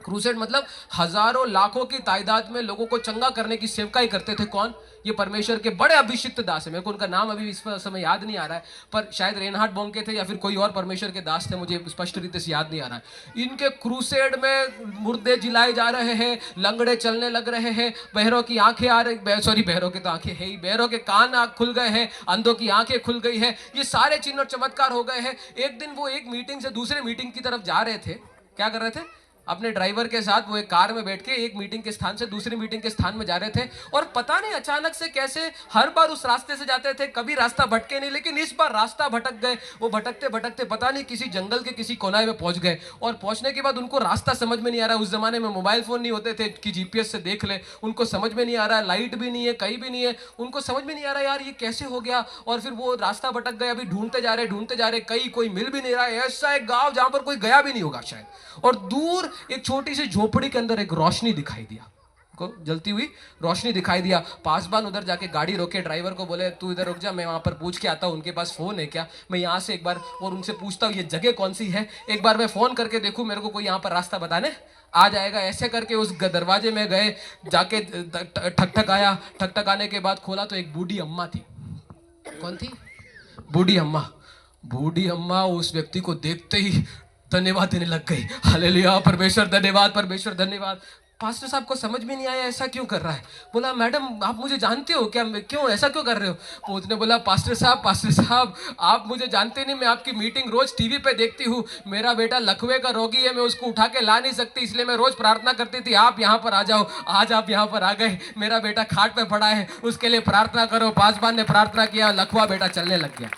क्रूसेड मतलब हजारों लाखों की तादाद में लोगों को चंगा करने की सेवकाई करते थे। कौन? ये परमेश्वर के बड़े अभिषिक्त दास है। मेरे को उनका नाम अभी इस समय याद नहीं आ रहा है, पर शायद रेनहार्ड बोंके थे या फिर कोई और परमेश्वर के दास थे, मुझे स्पष्ट रीति से याद नहीं आ रहा है। इनके क्रूसेड में मुर्दे जिलाए जा रहे हैं, लंगड़े चलने लग रहे हैं, बहरों की आंखें आ रही, सॉरी बहरों के तो आंखें है ही, बहरों के कान खुल गए हैं, अंधों की आंखें खुल गई है, ये सारे चिन्ह और चमत्कार हो गए हैं। एक दिन वो एक मीटिंग से दूसरे मीटिंग की तरफ जा रहे थे। क्या कर रहे थे? अपने ड्राइवर के साथ वो एक कार में बैठ के एक मीटिंग के स्थान से दूसरी मीटिंग के स्थान में जा रहे थे, और पता नहीं अचानक से कैसे हर बार उस रास्ते से जाते थे, कभी रास्ता भटके नहीं, लेकिन इस बार रास्ता भटक गए। वो भटकते भटकते पता नहीं किसी जंगल के किसी कोनाए में पहुंच गए, और पहुंचने के बाद उनको रास्ता समझ में नहीं आ रहा। उस जमाने में मोबाइल फोन नहीं होते थे कि जीपीएस से देख ले, उनको समझ में नहीं आ रहा है, लाइट भी नहीं है, कहीं भी नहीं है, उनको समझ में नहीं आ रहा यार ये कैसे हो गया। और फिर वो रास्ता भटक गए, अभी ढूंढते जा रहे, कहीं कोई मिल भी नहीं रहा है। ऐसा एक गांव जहां पर कोई गया भी नहीं होगा शायद, और दूर एक छोटी सी झोपड़ी के अंदर एक रोशनी दिखाई दिया, को जलती हुई रोशनी दिखाई दिया। पासबान उधर जाके गाड़ी रोके, ड्राइवर को बोले तू इधर रुक जा, मैं वहां पर पूछ के आता हूँ उनके पास फोन है क्या, मैं यहाँ से एक बार और उनसे पूछता हूँ ये जगह कौन सी है, एक बार मैं फोन करके देखूँ मेरे को कोई यहाँ पर रास्ता बताने आ जाएगा। ऐसे करके उस दरवाजे में गए, जाके ठक आया, ठक आने के बाद खोला तो एक बूढ़ी अम्मा थी। कौन थी? बूढ़ी अम्मा। बूढ़ी अम्मा उस व्यक्ति को देखते ही धन्यवाद देने लग गई। हालेलुया, परमेश्वर धन्यवाद, परमेश्वर धन्यवाद। पास्टर साहब को समझ में नहीं आया ऐसा क्यों कर रहा है। बोला मैडम आप मुझे जानते हो क्या, क्यों ऐसा क्यों कर रहे हो? उसने बोला पास्टर साहब आप मुझे जानते नहीं, मैं आपकी मीटिंग रोज टीवी पे देखती हूँ, मेरा बेटा लकवे का रोगी है, मैं उसको उठा के ला नहीं सकती, इसलिए मैं रोज प्रार्थना करती थी आप यहाँ पर आ जाओ। आज आप यहाँ पर आ गए, मेरा बेटा खाट पे पड़ा है, उसके लिए प्रार्थना करो। पासबान ने प्रार्थना किया, लकवा बेटा चलने लग गया।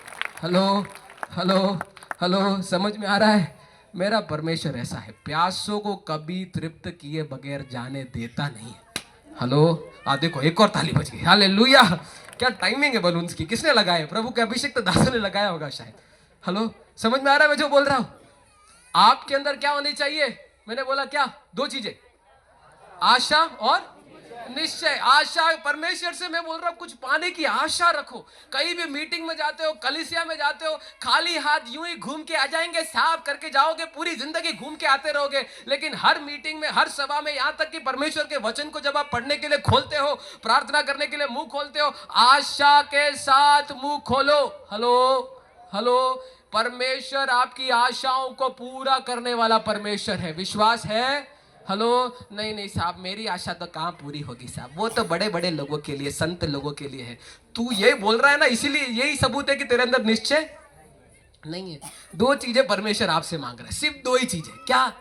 हेलो हेलो हेलो, समझ में आ रहा है? मेरा परमेश्वर ऐसा है, प्यासों को कभी तृप्त किए बगैर जाने देता नहीं है। हेलो, देखो एक और ताली बज गई। हालेलुया, क्या टाइमिंग है बलून्स की, किसने लगाए? प्रभु के अभिषिक्त दासों ने लगाया होगा शायद। हेलो, समझ में आ रहा है मैं जो बोल रहा हूं? आपके अंदर क्या होनी चाहिए? मैंने बोला क्या? दो चीजें, आशा और निश्चय। आशा, परमेश्वर से मैं बोल रहा हूं कुछ पाने की आशा रखो। कहीं भी मीटिंग में जाते हो, कलीसिया में जाते हो, खाली हाथ यूं ही घूम के आ जाएंगे, साफ करके जाओगे, पूरी जिंदगी घूम के आते रहोगे। लेकिन हर मीटिंग में, हर सभा में, यहां तक कि परमेश्वर के वचन को जब आप पढ़ने के लिए खोलते हो, प्रार्थना करने के लिए मुंह खोलते हो, आशा के साथ मुंह खोलो। हेलो हेलो, परमेश्वर आपकी आशाओं को पूरा करने वाला परमेश्वर है। विश्वास है? हेलो, नहीं नहीं साहब, मेरी आशा तो कहाँ पूरी होगी साहब, वो तो बड़े बड़े लोगों के लिए, संत लोगों के लिए है। तू ये बोल रहा है ना, इसीलिए यही सबूत है कि तेरे अंदर निश्चय नहीं है। दो चीजें परमेश्वर आपसे मांग रहा है, सिर्फ दो ही चीजें। क्या?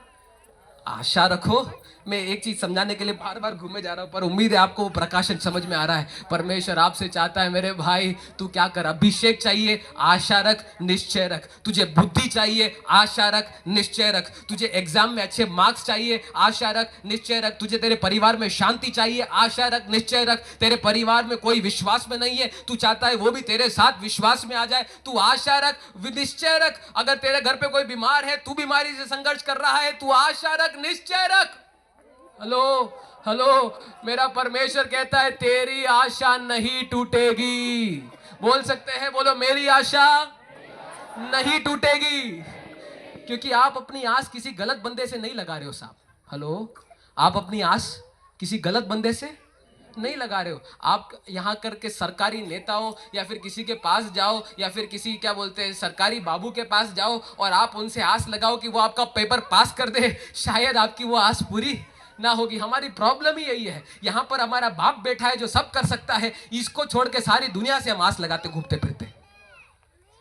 आशा रखो। मैं एक चीज समझाने के लिए बार बार घूमे जा रहा हूं, पर उम्मीद है आपको वो प्रकाशन समझ में आ रहा है। परमेश्वर आपसे चाहता है मेरे भाई, तू क्या कर, अभिषेक चाहिए, आशा रख, निश्चय रख। तुझे बुद्धि चाहिए, आशा रख, निश्चय रख। तुझे एग्जाम में अच्छे मार्क्स चाहिए, आशा रख, निश्चय रख। तुझे तेरे परिवार में शांति चाहिए, आशा रख, निश्चय रख। तेरे परिवार में कोई विश्वास में नहीं है, तू चाहता है वो भी तेरे साथ विश्वास में आ जाए, तू आशा रख, निश्चय रख। अगर तेरे घर पे कोई बीमार है, तू बीमारी से संघर्ष कर रहा है, तू आशा रख, निश्चय रख। हेलो, हेलो, मेरा परमेश्वर कहता है तेरी आशा नहीं टूटेगी। बोल सकते हैं? बोलो, मेरी आशा नहीं टूटेगी। क्योंकि आप अपनी आस किसी गलत बंदे से नहीं लगा रहे हो साहब। हेलो, आप अपनी आस किसी गलत बंदे से नहीं लगा रहे हो। आप यहाँ करके सरकारी नेताओं या फिर किसी के पास जाओ, या फिर किसी क्या बोलते हैं सरकारी बाबू के पास जाओ, और आप उनसे आस लगाओ कि वो आपका पेपर पास कर दे, शायद आपकी वो आस पूरी ना होगी। हमारी प्रॉब्लम ही यही है। यहाँ पर हमारा बाप बैठा है जो सब कर सकता है, इसको छोड़ के सारी दुनिया से हम आस लगाते घूमते फिरते,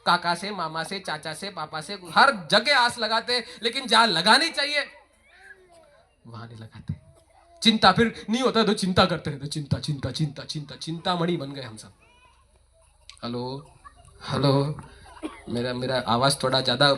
काका से, मामा से, चाचा से, पापा से, हर जगह आस लगाते, लेकिन जहां लगानी चाहिए वहां नहीं लगाते। चिंता, फिर नहीं होता तो चिंता करते रहते, चिंता चिंता चिंता चिंता, चिंतामणि बन गए हम सब। हेलो, हेलो, मेरा मेरा आवाज थोड़ा ज्यादा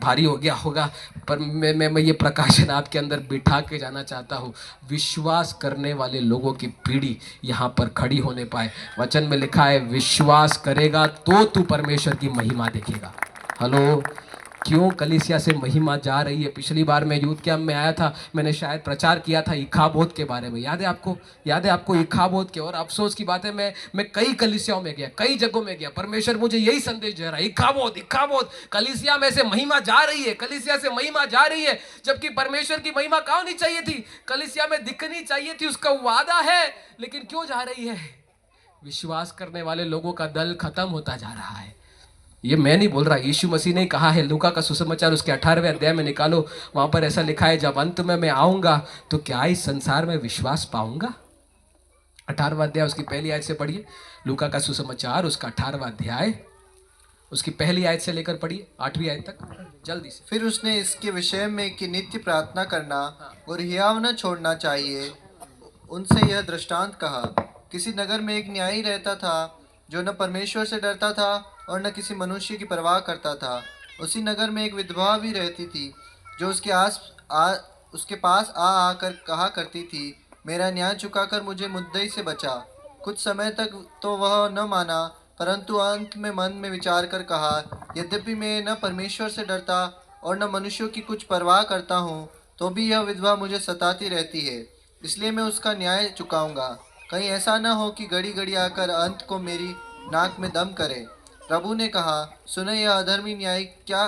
भारी हो गया होगा, पर मैं ये प्रकाशन आपके अंदर बिठा के जाना चाहता हूँ। विश्वास करने वाले लोगों की पीढ़ी यहाँ पर खड़ी होने पाए। वचन में लिखा है, विश्वास करेगा तो तू परमेश्वर की महिमा देखेगा। हेलो, क्यों कलीसिया से महिमा जा रही है? पिछली बार मैं यूथ कैंप में आया था, मैंने शायद प्रचार किया था इखाबोध के बारे में, याद है आपको? याद है आपको इखाबोध के? और अफसोस की बात है, मैं कई कलीसियाओं में गया, कई जगहों में गया, परमेश्वर मुझे यही संदेश दे रहा है, इखाबोध, इखाबोध, कलीसिया में से महिमा जा रही है, कलीसिया से महिमा जा रही है। जबकि परमेश्वर की महिमा कहाँ होनी चाहिए थी? कलीसिया में दिखनी चाहिए थी, उसका वादा है, लेकिन क्यों जा रही है? विश्वास करने वाले लोगों का दल खत्म होता जा रहा है। ये मैं नहीं बोल रहा, यीशु मसीह ने कहा है। लूका का सुसमाचार उसके 18वें अध्याय में निकालो, वहां पर ऐसा लिखा है, जब अंत में मैं आऊंगा तो क्या इस संसार में विश्वास पाऊंगा? 18वां अध्याय उसकी पहली आयत से पढ़िए। लूका का सुसमाचार उसका 18वां अध्याय उसकी पहली आयत से लेकर पढ़िए 8वीं आयत तक, जल्दी से। फिर उसने इसके विषय में कि नित्य प्रार्थना करना और हियाव न छोड़ना चाहिए, उनसे यह दृष्टांत कहा। किसी नगर में एक न्यायी रहता था, जो न परमेश्वर से डरता था और न किसी मनुष्य की परवाह करता था। उसी नगर में एक विधवा भी रहती थी, जो उसके पास आकर कहा करती थी, मेरा न्याय चुकाकर मुझे मुद्दई से बचा। कुछ समय तक तो वह न माना, परंतु अंत में मन में विचार कर कहा, यद्यपि मैं न परमेश्वर से डरता और न मनुष्यों की कुछ परवाह करता हूँ, तो भी यह विधवा मुझे सताती रहती है, इसलिए मैं उसका न्याय चुकाऊंगा। कहीं ऐसा न हो कि घड़ी घड़ी आकर अंत को मेरी नाक में दम करे। प्रभु ने कहा, सुने, यह अधर्मी न्यायी क्या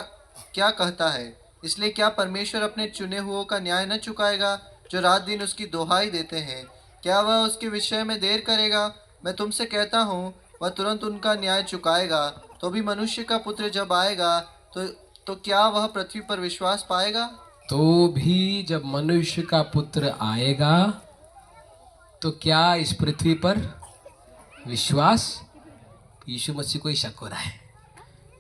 क्या कहता है। इसलिए क्या परमेश्वर अपने चुने हुओं का न्याय न चुकाएगा, जो रात दिन उसकी दोहाई देते हैं? क्या वह उसके विषय में देर करेगा? मैं तुमसे कहता हूँ, वह तुरंत उनका न्याय चुकाएगा। तो भी मनुष्य का पुत्र जब आएगा तो क्या वह पृथ्वी पर विश्वास पाएगा? तो भी जब मनुष्य का पुत्र आएगा तो क्या इस पृथ्वी पर विश्वास? यीशु मसीह को ही शक हो रहा है।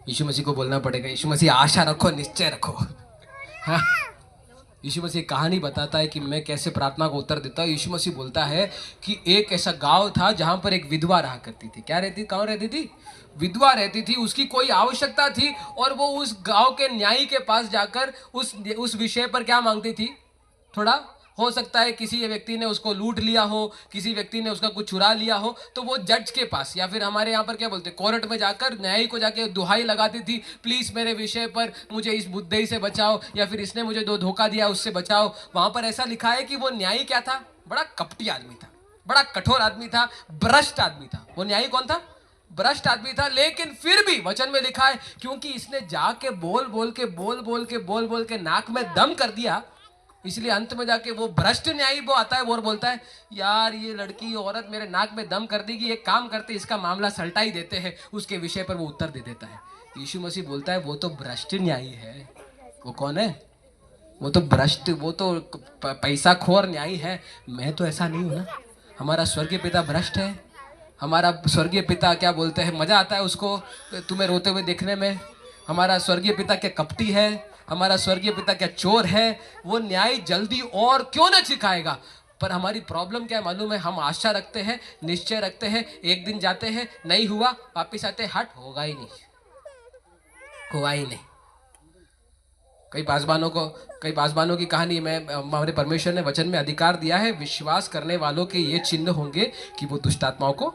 यीशु मसीह को बोलना पड़ेगा, यीशु मसीह आशा रखो, निश्चय रखो। हाँ, यीशु मसीह कहानी बताता है कि मैं कैसे प्रार्थना को उत्तर देता हूँ। यीशु मसीह बोलता है कि एक ऐसा गांव था जहां पर एक विधवा रहा करती थी। क्या रहती? कहाँ रहती थी? विधवा रहती थी। उसकी कोई आवश्यकता थी और वो उस गांव के न्यायी के पास जाकर उस विषय पर क्या मांगती थी? थोड़ा, हो सकता है किसी व्यक्ति ने उसको लूट लिया हो, किसी व्यक्ति ने उसका कुछ चुरा लिया हो, तो वो जज के पास या फिर हमारे यहाँ पर क्या बोलते हैं, कोर्ट में जाकर न्यायी को जाके दुहाई लगाती थी, प्लीज मेरे विषय पर मुझे इस बुद्धई से बचाओ, या फिर इसने मुझे धोखा दिया उससे बचाओ। वहां पर ऐसा लिखा है कि वो न्यायी क्या था? बड़ा कपटी आदमी था, बड़ा कठोर आदमी था, भ्रष्ट आदमी था। वो न्यायी कौन था? भ्रष्ट आदमी था। लेकिन फिर भी वचन में लिखा है, क्योंकि इसने जाके बोल बोल के नाक में दम कर दिया, इसलिए अंत में जाके वो भ्रष्ट न्यायी वो आता है और बोलता है, यार ये लड़की औरत मेरे नाक में दम कर देगी, एक काम करते इसका मामला सलटा ही देते हैं। उसके विषय पर वो उत्तर दे देता है। यीशु मसीह बोलता है वो तो भ्रष्ट न्यायी है। वो कौन है? वो तो भ्रष्ट, वो तो पैसा खोर न्यायी है। मैं तो ऐसा नहीं हूं ना। हमारा स्वर्गीय पिता भ्रष्ट है। हमारा स्वर्गीय पिता क्या बोलते हैं, मजा आता है उसको तुम्हें रोते हुए देखने में। हमारा स्वर्गीय पिता क्या कपटी है, हमारा स्वर्गीय पिता क्या चोर है। वो न्याय जल्दी और क्यों ना सिखाएगा। पर हमारी प्रॉब्लम क्या है मालूम है, हम आशा रखते हैं, निश्चय रखते हैं, एक दिन जाते हैं, नहीं हुआ, वापिस आते हैं, हट होगा ही नहीं, हुआ ही नहीं। कई पासवानों की कहानी में, हमारे परमेश्वर ने वचन में अधिकार दिया है, विश्वास करने वालों के ये चिन्ह होंगे कि वो दुष्ट आत्माओं को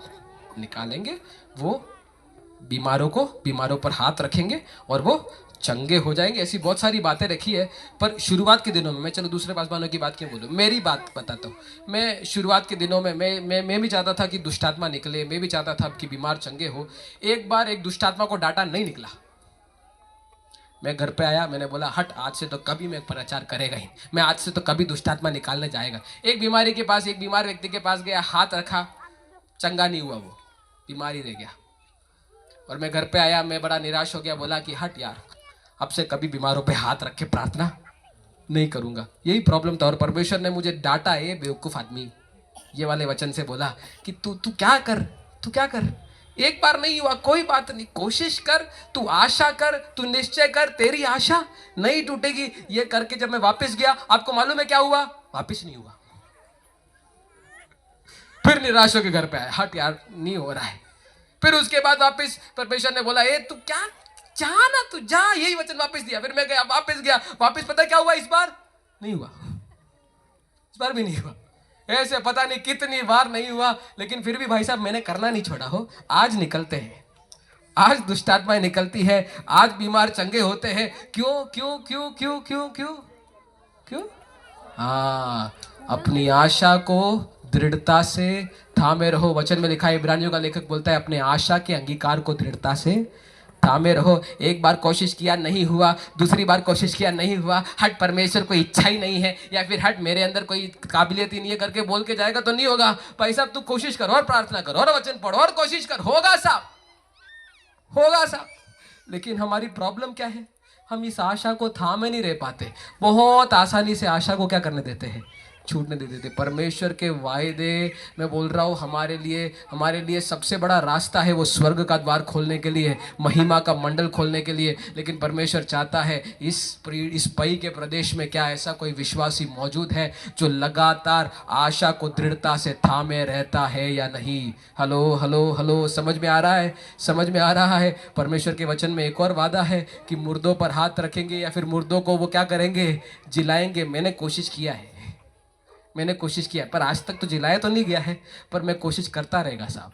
निकालेंगे, वो बीमारों पर हाथ रखेंगे और वो चंगे हो जाएंगे। ऐसी बहुत सारी बातें रखी है। पर शुरुआत के दिनों में, मैं चलो दूसरे पासवानों की बात क्यों बोलूं, मेरी बात बताता हूँ। मैं शुरुआत के दिनों में मैं भी चाहता था कि दुष्टात्मा निकले, मैं भी चाहता था कि बीमार चंगे हो। एक बार एक दुष्टात्मा को डांटा, नहीं निकला। मैं घर पे आया, मैंने बोला हट, आज से तो कभी मैं प्रचार करेगा ही, मैं आज से तो कभी दुष्टात्मा निकालने जाएगा। एक बीमार व्यक्ति के पास गया, हाथ रखा, चंगा नहीं हुआ, वो बीमारी रह गया। और मैं घर पे आया, मैं बड़ा निराश हो गया, बोला कि हट यार, अब से कभी बीमारों पे हाथ रख के प्रार्थना नहीं करूंगा। यही प्रॉब्लम था। और परमेश्वर ने मुझे डांटा, ये बेवकूफ आदमी, ये वाले वचन से बोला कि तू क्या कर, एक बार नहीं हुआ कोई बात नहीं, कोशिश कर, तू आशा कर, तू निश्चय कर, तेरी आशा नहीं टूटेगी। ये करके जब मैं वापस गया, आपको मालूम है क्या हुआ, वापस नहीं हुआ। फिर निराश होकर घर पे आया, हट यार नहीं हो रहा है। फिर उसके बाद वापस परमेश्वर ने बोला, ए तू क्या, जा ना तू जा, यही वचन वापस दिया। फिर मैं गया, वापस पता क्या हुआ, इस बार नहीं हुआ, इस बार भी नहीं हुआ। ऐसे पता नहीं कितनी बार नहीं हुआ, लेकिन फिर भी भाई साहब मैंने करना नहीं छोड़ा हो। आज निकलते हैं, आज दुष्टात्माएं निकलती है, आज बीमार चंगे होते हैं। क्यों क्यों क्यों क्यों क्यों क्यों क्यों? हाँ, अपनी आशा को दृढ़ता से थामे रहो। वचन में लिखा है, इब्रानियों का लेखक बोलता है, अपने आशा के अंगीकार को दृढ़ता से थामे रहो। एक बार कोशिश किया नहीं हुआ, दूसरी बार कोशिश किया नहीं हुआ, हट परमेश्वर को इच्छा ही नहीं है, या फिर हट मेरे अंदर कोई काबिलियत ही नहीं है करके बोल के जाएगा तो नहीं होगा। भाई साहब तू कोशिश कर और प्रार्थना कर और वचन पढ़ो और कोशिश कर, होगा साहब। लेकिन हमारी प्रॉब्लम क्या है, हम इस आशा को थामे नहीं रह पाते। बहुत आसानी से आशा को क्या करने देते हैं, छूटने दे देते। परमेश्वर के वायदे, मैं बोल रहा हूँ, हमारे लिए सबसे बड़ा रास्ता है वो स्वर्ग का द्वार खोलने के लिए, महिमा का मंडल खोलने के लिए। लेकिन परमेश्वर चाहता है इस पई के प्रदेश में क्या ऐसा कोई विश्वासी मौजूद है जो लगातार आशा को दृढ़ता से थामे रहता है या नहीं? हेलो हेलो हेलो, समझ में आ रहा है। परमेश्वर के वचन में एक और वादा है कि मुर्दों पर हाथ रखेंगे या फिर मुर्दों को वो क्या करेंगे, जिलाएंगे। मैंने कोशिश किया पर आज तक तो जिलाया तो नहीं गया है, पर मैं कोशिश करता रहेगा साहब।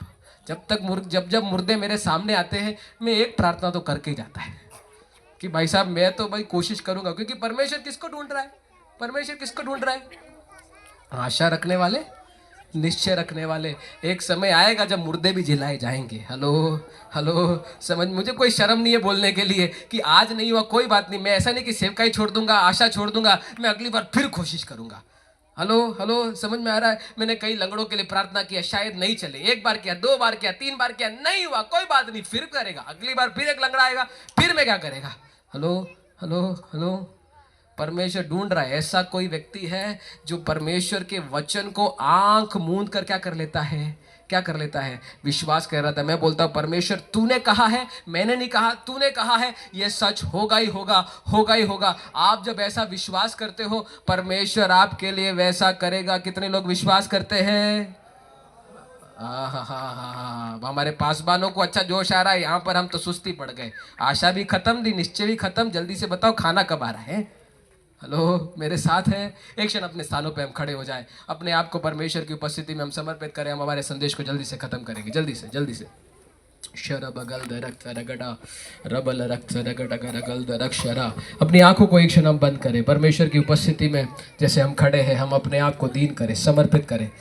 जब मुर्दे मेरे सामने आते हैं, मैं एक प्रार्थना तो करके ही जाता है कि भाई साहब मैं तो भाई कोशिश करूंगा। क्योंकि परमेश्वर किसको ढूंढ रहा है? आशा रखने वाले, निश्चय रखने वाले। एक समय आएगा जब मुर्दे भी जिलाए जाएंगे। हेलो, समझ, मुझे कोई शर्म नहीं है बोलने के लिए कि आज नहीं हुआ कोई बात नहीं। मैं ऐसा नहीं कि सेवकाई छोड़ दूंगा, आशा छोड़ दूंगा, मैं अगली बार फिर कोशिश करूंगा। हेलो, समझ में आ रहा है? मैंने कई लंगड़ों के लिए प्रार्थना किया, शायद नहीं चले। एक बार किया, 2 बार किया, 3 बार किया, नहीं हुआ, कोई बात नहीं, फिर करेगा। अगली बार फिर एक लंगड़ा आएगा, फिर मैं क्या करेगा। हेलो, परमेश्वर ढूंढ रहा है। ऐसा कोई व्यक्ति है जो परमेश्वर के वचन को आंख मूंद कर क्या कर लेता है, विश्वास कर रहा था। मैं बोलता हूं, परमेश्वर तूने कहा है, मैंने नहीं कहा, तूने कहा है, ये सच होगा ही होगा। आप जब ऐसा विश्वास करते हो, परमेश्वर आपके लिए वैसा करेगा। कितने लोग विश्वास करते हैं? हमारे पासवानों को अच्छा जोश आ रहा है, यहाँ पर हम तो सुस्ती पड़ गए। आशा भी खत्म, निश्चय भी खत्म। जल्दी से बताओ खाना कब आ रहा है? हेलो, मेरे साथ है। एक क्षण अपने स्थानों पे हम खड़े हो जाएं, अपने आप को परमेश्वर की उपस्थिति में हम समर्पित करें। हम हमारे संदेश को जल्दी से खत्म करेंगे, जल्दी से। शरबगल दरक्त रगड़ा रबल रक्त रगल दरक शरा। अपनी आंखों को एक क्षण हम बंद करें, परमेश्वर की उपस्थिति में जैसे हम खड़े हैं, हम अपने आप को दीन करें, समर्पित करें।